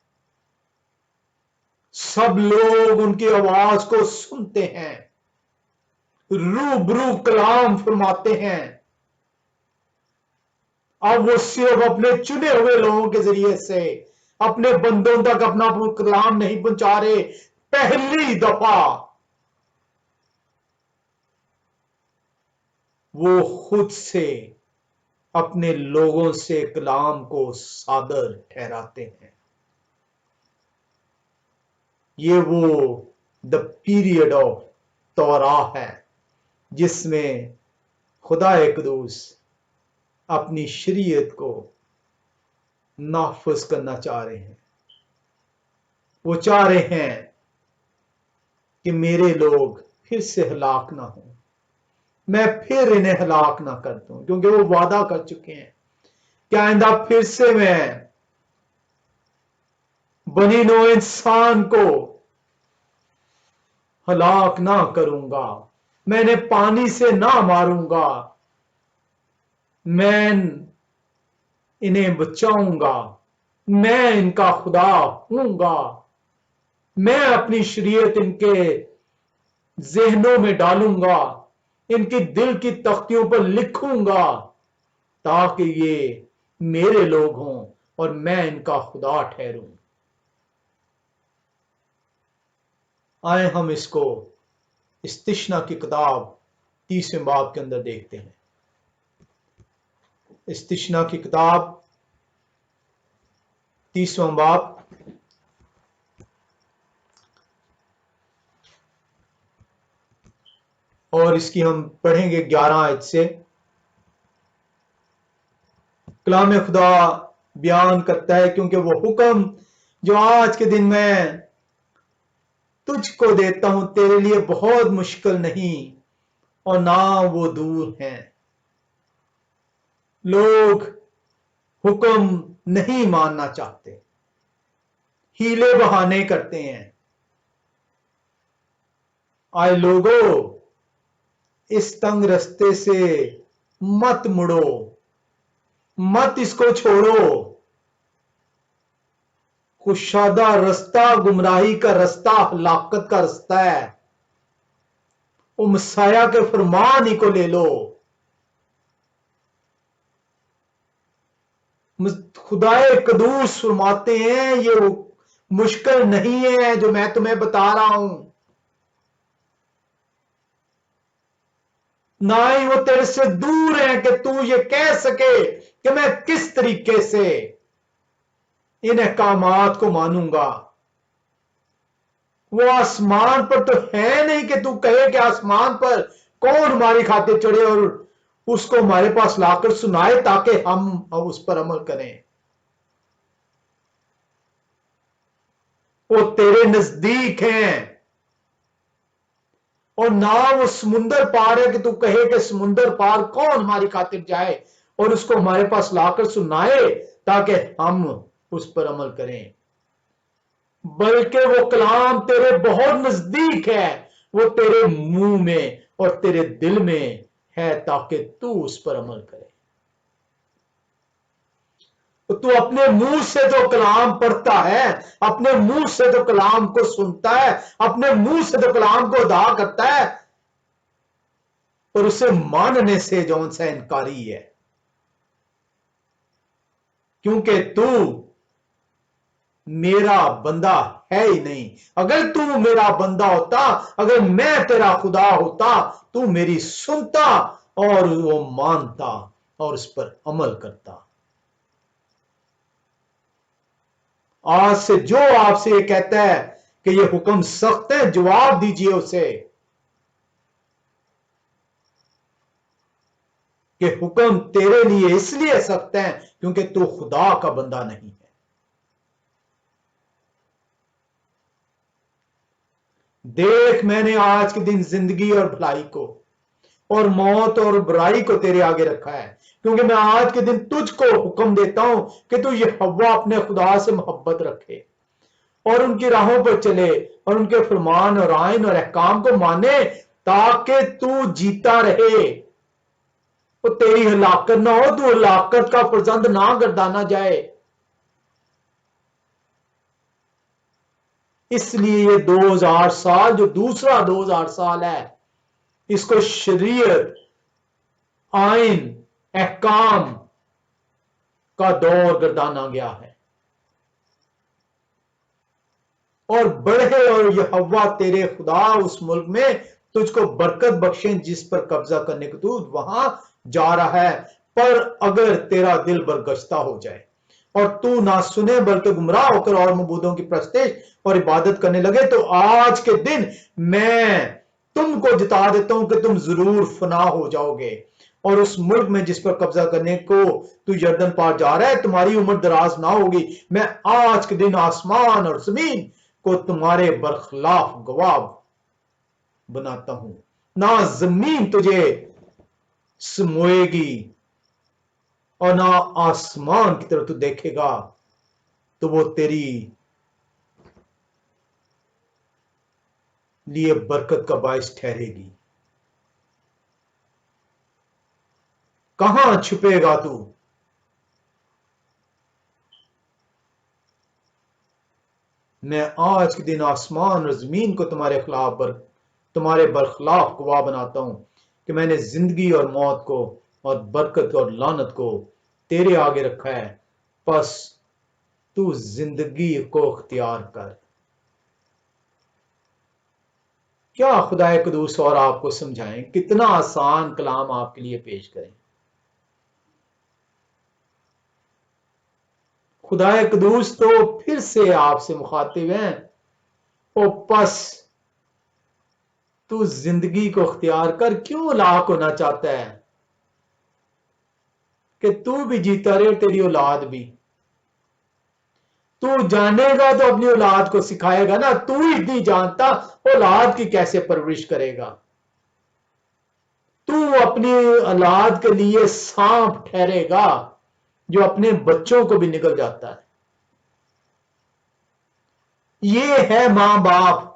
सब लोग उनकी आवाज को सुनते हैं, रूबरू कलाम फरमाते हैं। अब वो सिर्फ अपने चुने हुए लोगों के जरिए से अपने बंदों तक अपना कलाम नहीं पहुंचा रहे। पहली दफा वो खुद से अपने लोगों से कलाम को सादर ठहराते हैं। ये वो द पीरियड ऑफ तौरा है जिसमें खुदा कदूस अपनी शरीयत को नाफिज करना चाह रहे हैं। वो चाह रहे हैं कि मेरे लोग फिर से हलाक ना हो, मैं फिर इन्हें हलाक ना कर दूं, क्योंकि वो वादा कर चुके हैं कि आइंदा फिर से मैं बनी नो इंसान को हलाक ना करूंगा, मैं इन्हें पानी से ना मारूंगा, मैं इन्हें बचाऊंगा, मैं इनका खुदा हूंगा, मैं अपनी शरीयत इनके जहनों में डालूंगा, इनकी दिल की तख्तियों पर लिखूंगा, ताकि ये मेरे लोग हों और मैं इनका खुदा ठहरूं। आए हम इसको इस्तिश्ना की किताब 30वें बाब के अंदर देखते हैं। इस्तिश्ना की किताब 30वां बाब और इसकी हम पढ़ेंगे 11 आयत से। कलाम खुदा बयान करता है, क्योंकि वो हुक्म जो आज के दिन में तुझको देता हूं तेरे लिए बहुत मुश्किल नहीं और ना वो दूर हैं। लोग हुक्म नहीं मानना चाहते, हीले बहाने करते हैं। आए लोगों, इस तंग रास्ते से मत मुड़ो, मत इसको छोड़ो। कुशादा रास्ता गुमराही का रास्ता हलाकत का रास्ता है। वो मसाया के फरमान ही को ले लो। खुदाए कदूस फरमाते हैं ये मुश्किल नहीं है जो मैं तुम्हें बता रहा हूं, ना ही वो तेरे से दूर है कि तू ये कह सके कि मैं किस तरीके से इन अहकामात को मानूंगा। वो आसमान पर तो है नहीं कि तू कहे कि आसमान पर कौन हमारी खातिर चढ़े और उसको हमारे पास लाकर सुनाए ताकि हम उस पर अमल करें। वो तेरे नजदीक हैं, और ना वो समुंदर पार है कि तू कहे कि समुंदर पार कौन हमारी खातिर जाए और उसको हमारे पास लाकर सुनाए ताकि हम उस पर अमल करें। बल्कि वो कलाम तेरे बहुत नजदीक है, वो तेरे मुंह में और तेरे दिल में है ताकि तू उस पर अमल करे। तो तू अपने मुंह से तो कलाम पढ़ता है, अपने मुंह से तो कलाम को सुनता है, अपने मुंह से तो कलाम को अदा करता है, और उसे मानने से जौन सा इनकारी है, क्योंकि तू मेरा बंदा है ही नहीं। अगर तू मेरा बंदा होता, अगर मैं तेरा खुदा होता, तू मेरी सुनता और वो मानता और उस पर अमल करता। आज से जो आपसे ये कहता है कि ये हुक्म सख्त है, जवाब दीजिए उसे कि हुक्म तेरे लिए इसलिए सख्त है क्योंकि तू खुदा का बंदा नहीं है। देख, मैंने आज के दिन जिंदगी और भलाई को और मौत और बुराई को तेरे आगे रखा है, क्योंकि मैं आज के दिन तुझको हुक्म देता हूं कि तू ये हवा अपने खुदा से मोहब्बत रखे और उनकी राहों पर चले और उनके फरमान और आइन और अहकाम को माने ताकि तू जीता रहे, तो तेरी हलाकत ना हो, तू हलाकत का फर्जंद ना गर्दाना जाए। इसलिए ये 2000 साल जो दूसरा 2000 साल है, इसको शरीयत, आइन, अहकाम का दौर गर्दाना गया है। और बढ़े और यहोवा तेरे खुदा उस मुल्क में तुझको बरकत बख्शे जिस पर कब्जा करने को तू वहां जा रहा है। पर अगर तेरा दिल बरगश्ता हो जाए और तू ना सुने बल्कि गुमराह होकर और मबूदों की प्रस्तिश और इबादत करने लगे, तो आज के दिन मैं तुमको जिता देता हूं कि तुम जरूर फना हो जाओगे, और उस मुल्क में जिस पर कब्जा करने को तू यर्दन पार जा रहा है तुम्हारी उम्र दराज ना होगी। मैं आज के दिन आसमान और जमीन को तुम्हारे बरखिलाफ गवाह बनाता हूं। ना जमीन तुझे समोएगी और ना आसमान की तरफ तू देखेगा तो वो तेरी लिए बरकत का बायस ठहरेगी। कहां छुपेगा तू? मैं आज के दिन आसमान और जमीन को तुम्हारे बरखिलाफ गवाह बनाता हूं कि मैंने जिंदगी और मौत को और बरकत और लानत को तेरे आगे रखा है। बस तू जिंदगी को इख्तियार कर। क्या खुदाए कदूस और आपको समझाएं, कितना आसान कलाम आपके लिए पेश करें। खुदाए कदूस तो फिर से आपसे मुखातिब हैं, ओ बस तू जिंदगी को इख्तियार कर। क्यों हलाक होना चाहता है? कि तू भी जीता रहे, तेरी औलाद भी। तू जानेगा तो अपनी औलाद को सिखाएगा ना। तू ही नहीं जानता, औलाद की कैसे परवरिश करेगा? तू अपनी औलाद के लिए सांप ठहरेगा जो अपने बच्चों को भी निगल जाता है। ये है मां बाप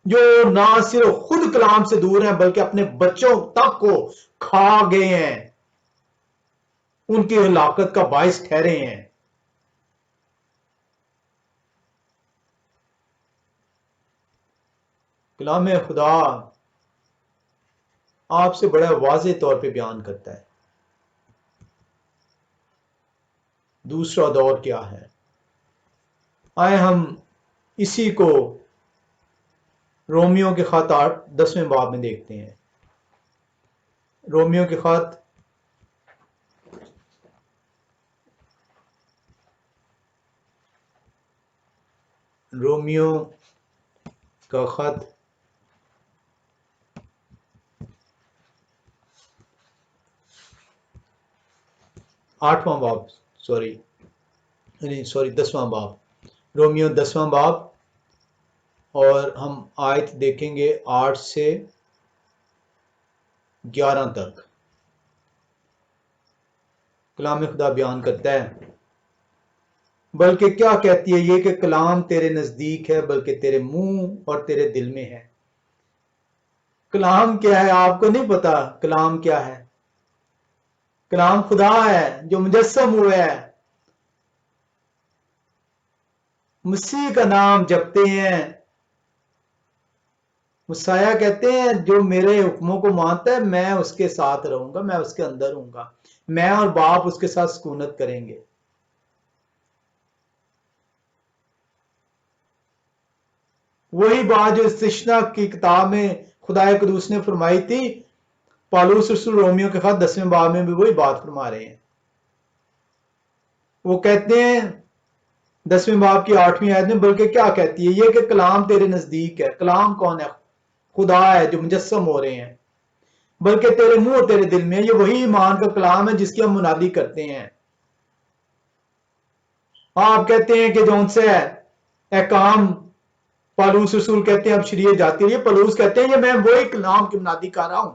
जो ना सिर्फ खुद कलाम से दूर हैं बल्कि अपने बच्चों तक को खा गए हैं, उनकी हलाकत का बायस ठहरे हैं। कलाम खुदा आपसे बड़ा वाज़ेह तौर पे बयान करता है दूसरा दौर क्या है। आए हम इसी को रोमियो के खत 10वें बाब में देखते हैं। रोमियो के खत रोमियो का खत 8वां बाब, सॉरी 10वां बाब, रोमियो 10वां बाब, और हम आयत देखेंगे 8 से 11 तक। कलाम खुदा बयान करता है, बल्कि क्या कहती है ये कि कलाम तेरे नजदीक है, बल्कि तेरे मुंह और तेरे दिल में है। कलाम क्या है आपको नहीं पता? कलाम क्या है? कलाम खुदा है जो मुजस्सम हुआ है। मसीह का नाम जपते हैं। मुसाया कहते हैं जो मेरे हुक्मों को मानता है मैं उसके साथ रहूंगा, मैं उसके अंदर रहूंगा, मैं और बाप उसके साथ सुकूनत करेंगे। वही बात जो इस्तिश्ना की किताब में खुदाए कदूस ने फरमाई थी, पालूस रसूल रोमियो के खत 10वें बाब में भी वही बात फरमा रहे हैं। वो कहते हैं 10वें बाब की 8वीं आयत में, बल्कि क्या कहती है ये कि कलाम तेरे नजदीक है। कलाम कौन है? खुदा है जो मुजस्सम हो रहे हैं। बल्कि तेरे मुंह और तेरे दिल में, ये वही ईमान का कलाम है जिसकी हम मुनादी करते हैं। आप कहते हैं कि जौन से है काम, पालूस रसूल कहते हैं अब शरीयत जाती रही है, पलूस कहते हैं ये मैं वही कलाम की मुनादी कर रहा हूं।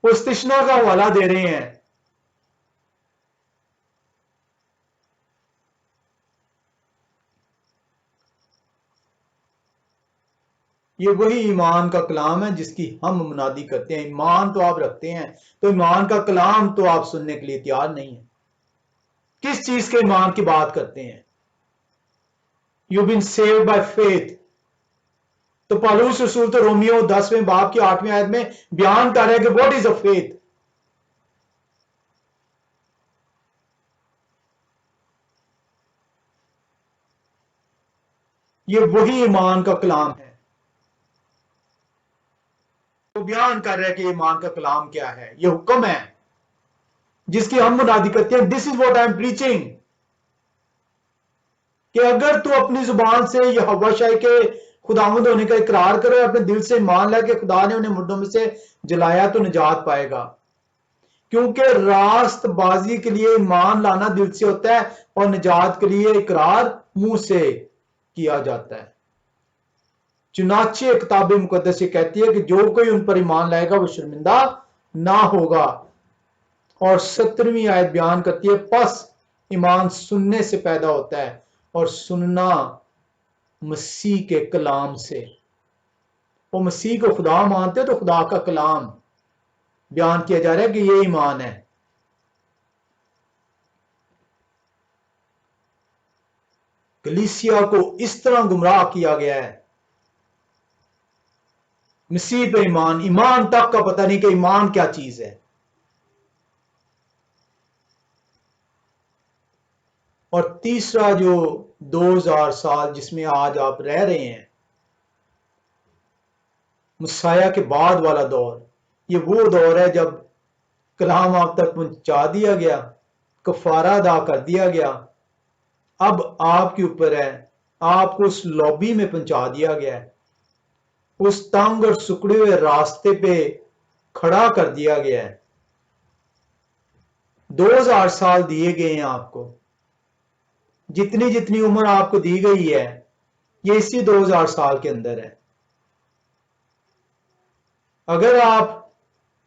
वो इस्तिश्ना का हवाला दे रहे हैं। ये वही ईमान का कलाम है जिसकी हम मुनादी करते हैं। ईमान तो आप रखते हैं, तो ईमान का कलाम तो आप सुनने के लिए तैयार नहीं है। किस चीज के ईमान की बात करते हैं? You been saved by faith. तो पौलुस रसूल तो रोमियो 10वें बाब की 8वीं आयत में बयान कर रहे हैं कि व्हाट इज अ फेथ। ये वही ईमान का कलाम है। वो बयान कर रहे हैं कि ईमान का कलाम क्या है। ये हुक्म है जिसकी हम मुनादी करते हैं। This is what I am preaching, कि अगर तू अपनी जुबान से यहोवा शाही के खुदावंद होने का इकरार करे, अपने दिल से मान ले कि खुदा ने उन्हें मुर्दों में से जलाया, तो निजात पाएगा। क्योंकि रास्तबाजी के लिए ईमान लाना दिल से होता है और निजात के लिए इकरार मुंह से किया जाता है। चुनाचे किताब मुकद्दस ये कहती है कि जो कोई उन पर ईमान लाएगा वो शर्मिंदा ना होगा। और 17वीं आयत बयान करती है, बस ईमान सुनने से पैदा होता है और सुनना मसीह के कलाम से। वो मसीह को खुदा मानते तो खुदा का कलाम बयान किया जा रहा है कि ये ईमान है। कलीसिया को इस तरह गुमराह किया गया है। मसीह पे ईमान, ईमान तक का पता नहीं कि ईमान क्या चीज है। और तीसरा जो 2000 साल जिसमें आज आप रह रहे हैं, मुसाया के बाद वाला दौर, ये वो दौर है जब कलाम आप तक पहुंचा दिया गया, कफारा अदा कर दिया गया। अब आपके ऊपर है, आपको उस लॉबी में पहुंचा दिया गया है, उस तंग और सुकड़े हुए रास्ते पे खड़ा कर दिया गया है। 2000 साल दिए गए हैं आपको। जितनी जितनी उम्र आपको दी गई है ये इसी 2000 साल के अंदर है। अगर आप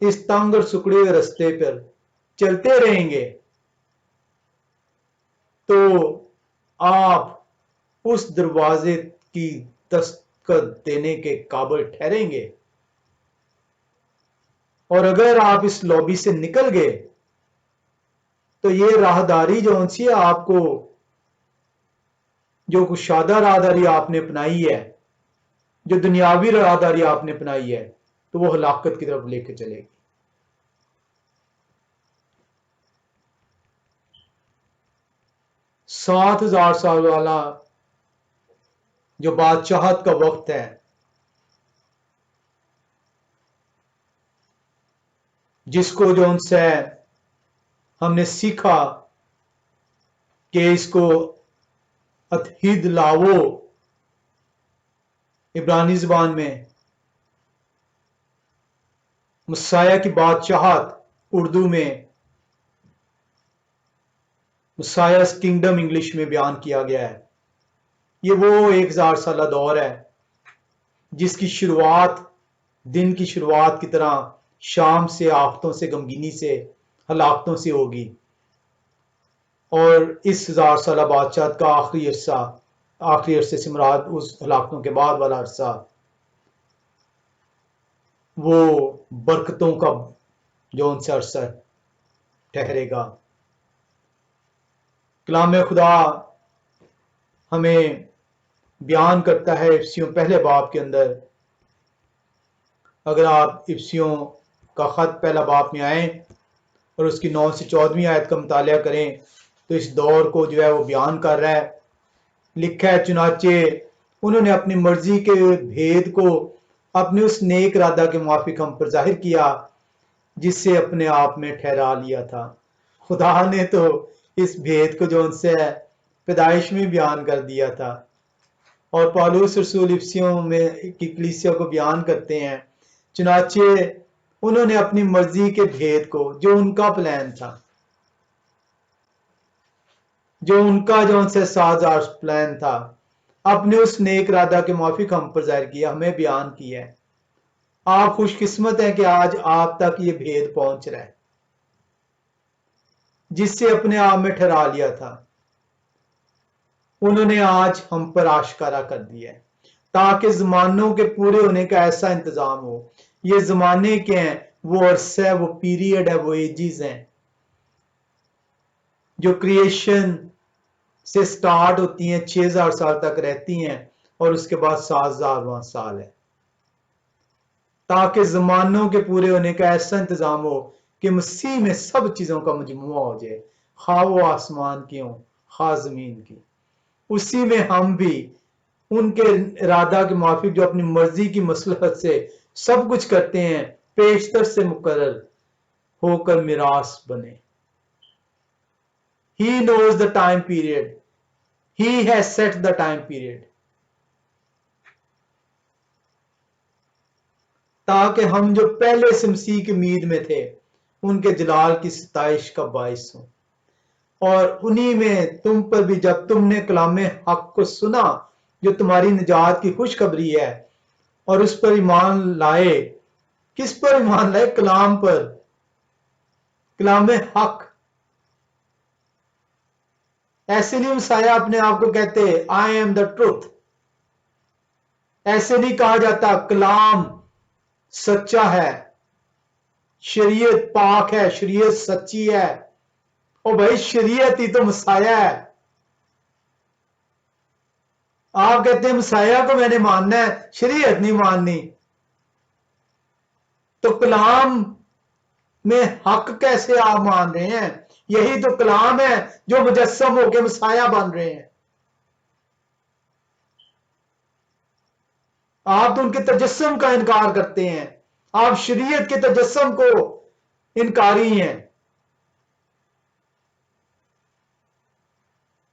इस तंग और सुकड़े हुए रास्ते पर चलते रहेंगे तो आप उस दरवाजे की दस्तक देने के काबिल ठहरेंगे। और अगर आप इस लॉबी से निकल गए तो ये राहदारी जो सी है आपको, जो कुशादा राहदारी आपने अपनाई है, जो दुनियावी राहदारी आपने अपनाई है, तो वो हलाकत की तरफ लेके चलेगी। 7000 साल वाला जो बादशाहत का वक्त है, जिसको जो उनसे हमने सीखा कि इसको अतहीद लावो इब्रानी जुबान में, मुसाया की बादशाहत उर्दू में, मुसायास किंगडम इंग्लिश में बयान किया गया है। ये वो 1000 साल दौर है जिसकी शुरुआत दिन की शुरुआत की तरह शाम से, आफतों से, गमगीनी से, हलाकतों से होगी, और इस 1000 साल बादशाह का आखिरी अरसा, आखिरी अरसे से मुराद उस हलाकतों के बाद वाला अरसा, वो बरकतों का जो उनसे अरसा ठहरेगा। कलाम खुदा हमें बयान करता है इफ्सियों पहले बाब के अंदर। अगर आप इफ्सियों का खत पहला बाब में आए और उसकी 9 से 14वीं आयत का मुतालिया करें तो इस दौर को जो है वो बयान कर रहा है। लिखा है, चुनाचे उन्होंने अपनी मर्जी के भेद को अपने उस नेक इरादा के मुआफिक हम पर जाहिर किया जिससे अपने आप में ठहरा लिया था। खुदा ने तो इस भेद को जो उनसे पैदाइश में बयान कर दिया था। और पौलुस रसूल इफ्सियों में की कलीसिया को बयान करते हैं, चुनाचे उन्होंने अपनी मर्जी के भेद को, जो उनका प्लान था, जो उनका जो उनसे साझा प्लान था, अपने उस नेक इरादा के मुआफिक हम पर जाहिर किया, हमें बयान किया है। आप खुशकिस्मत हैं कि आज आप तक ये भेद पहुंच रहा है जिससे अपने आप में ठहरा लिया था, उन्होंने आज हम पर आश्कारा कर दिया है ताकि जमानों के पूरे होने का ऐसा इंतजाम हो। ये जमाने के हैं, वो अरसा है, वो पीरियड है, वो एजिज हैं जो क्रिएशन से स्टार्ट होती हैं, 6000 साल तक रहती हैं और उसके बाद 7000वां साल है, ताकि जमानों के पूरे होने का ऐसा इंतजाम हो कि मसीह में सब चीजों का मजमुआ हो जाए, खा वो आसमान की हो, खा जमीन की। उसी में हम भी उनके इरादा के मुआफिक जो अपनी मर्जी की मसलहत से सब कुछ करते हैं, पेशतर से मुकर्रर होकर मिरास बने। He knows the time period. He has set the time period. ताकि हम जो पहले से मसीह की उम्मीद में थे उनके जलाल की सताइश का बाइस हो। और उन्हीं में तुम पर भी जब तुमने कलामे हक को सुना जो तुम्हारी निजात की खुशखबरी है, और उस पर ईमान लाए। किस पर ईमान लाए? कलाम पर, कलामे हक। ऐसे नहीं मसाया अपने आप को कहते आई एम द ट्रुथ, ऐसे नहीं कहा जाता कलाम सच्चा है, शरीयत पाक है, शरीयत सच्ची है। ओ भाई, शरीयत ही तो मसाया है। आप कहते हैं मसाया को मैंने मानना है, शरीयत नहीं माननी, तो कलाम में हक कैसे आप मान रहे हैं? यही तो कलाम है जो मुजस्सम होके मसाया बन रहे हैं। आप तो उनके तजस्सुम का इनकार करते हैं, आप शरीयत के तजस्सुम को इनकारी हैं।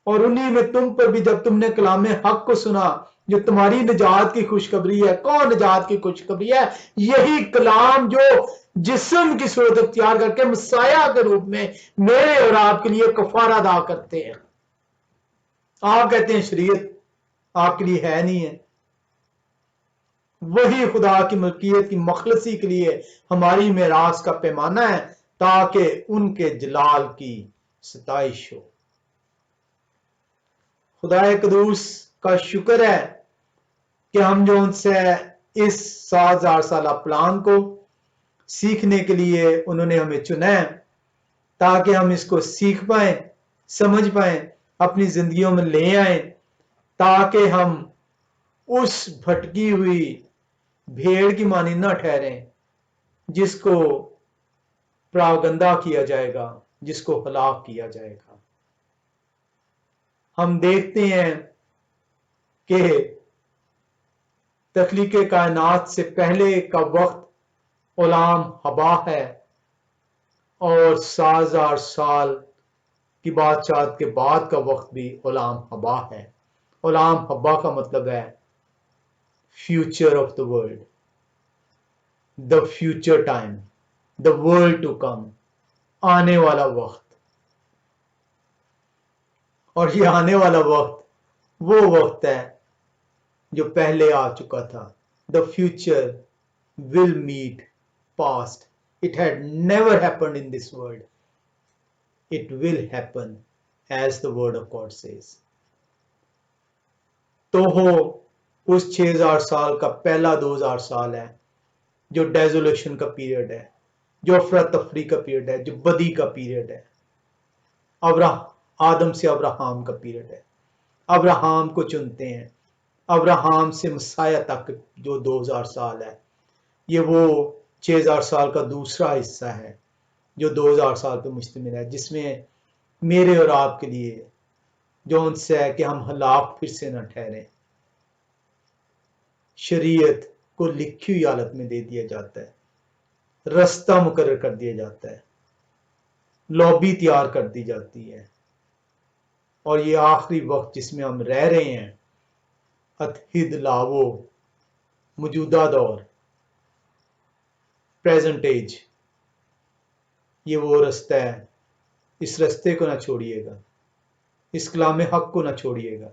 और उन्हीं में तुम पर भी जब तुमने कलामे हक को सुना जो तुम्हारी निजात की खुशखबरी है। कौन निजात की खुशखबरी है? यही कलाम जो जिस्म की सूरत अख्तियार करके मसाया के रूप में मेरे और आपके लिए कफारा अदा करते हैं। आप कहते हैं शरीयत आपके लिए है नहीं है। वही खुदा की मलकियत की मखलसी के लिए हमारी मेरास का पैमाना है ताकि उनके जलाल की सताइश हो। खुदाए कदूस का शुक्र है कि हम जो उनसे इस 7000 साल प्लान को सीखने के लिए उन्होंने हमें चुना है ताकि हम इसको सीख पाए, समझ पाए, अपनी जिंदगियों में ले आए, ताकि हम उस भटकी हुई भेड़ की मानी न ठहरें जिसको प्रागंदा किया जाएगा, जिसको हलाक किया जाएगा। हम देखते हैं कि तख्लीक कायनात से पहले का वक्त उलाम हबा है और 7000 साल की बादशाहत के बाद का वक्त भी गुलाम हब्बा है। गुलाम हब्बा का मतलब है future of the world, the future time, the world to come, आने वाला वक्त। और ये आने वाला वक्त वो वक्त है जो पहले आ चुका था। The future will meet past. It had never happened in this world, it will happen as the word of God says. तो हो उस 6000 साल का पहला 2000 साल है जो डेजोलेशन का पीरियड है, जो अफरा तफरी का पीरियड है, जो बदी का पीरियड है। आदम से अब्राहम का पीरियड है। अब्राहम को चुनते हैं, अब्राहम से मसाया तक जो 2000 साल है, ये वो 6000 साल का दूसरा हिस्सा है जो 2000 साल पे मुश्तमिल है, जिसमें मेरे और आपके लिए जो उनसे है कि हम हलाक फिर से न ठहरें, शरीयत को लिखी हुई हालत में दे दिया जाता है, रास्ता मुकर्रर कर दिया जाता है, लॉबी तैयार कर दी जाती है। और ये आखिरी वक्त जिसमें हम रह रहे हैं, अतहिद लावो, मौजूदा दौर, प्रेजेंट एज, ये वो रास्ता है। इस रास्ते को ना छोड़िएगा, इस कलाम हक को ना छोड़िएगा,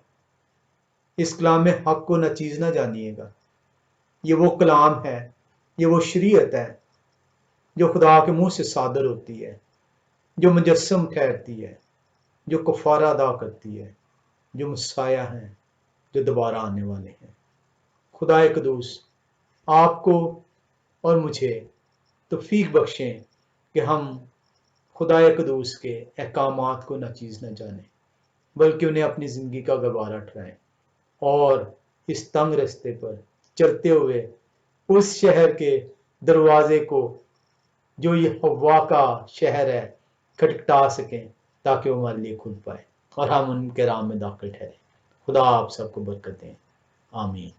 इस कलाम हक को ना चीज ना जानिएगा। ये वो कलाम है, ये वो शरीयत है जो खुदा के मुंह से सादर होती है, जो मुजस्सम ठहरती है, जो कफारा अदा करती है, जो मसाया हैं, जो दोबारा आने वाले हैं। खुदा कदूस आपको और मुझे तौफीक बख्शें कि हम खुदा कदूस के अहकामात को न चीज न जाने, बल्कि उन्हें अपनी जिंदगी का गवारा ठहराएं और इस तंग रास्ते पर चलते हुए उस शहर के दरवाजे को, जो ये हवा का शहर है, खटखटा सकें, ताकि वो हमारे लिए खुल पाए और हम उनके राम में दाखिल ठहरें। खुदा आप सबको बरकत दें। आमीन।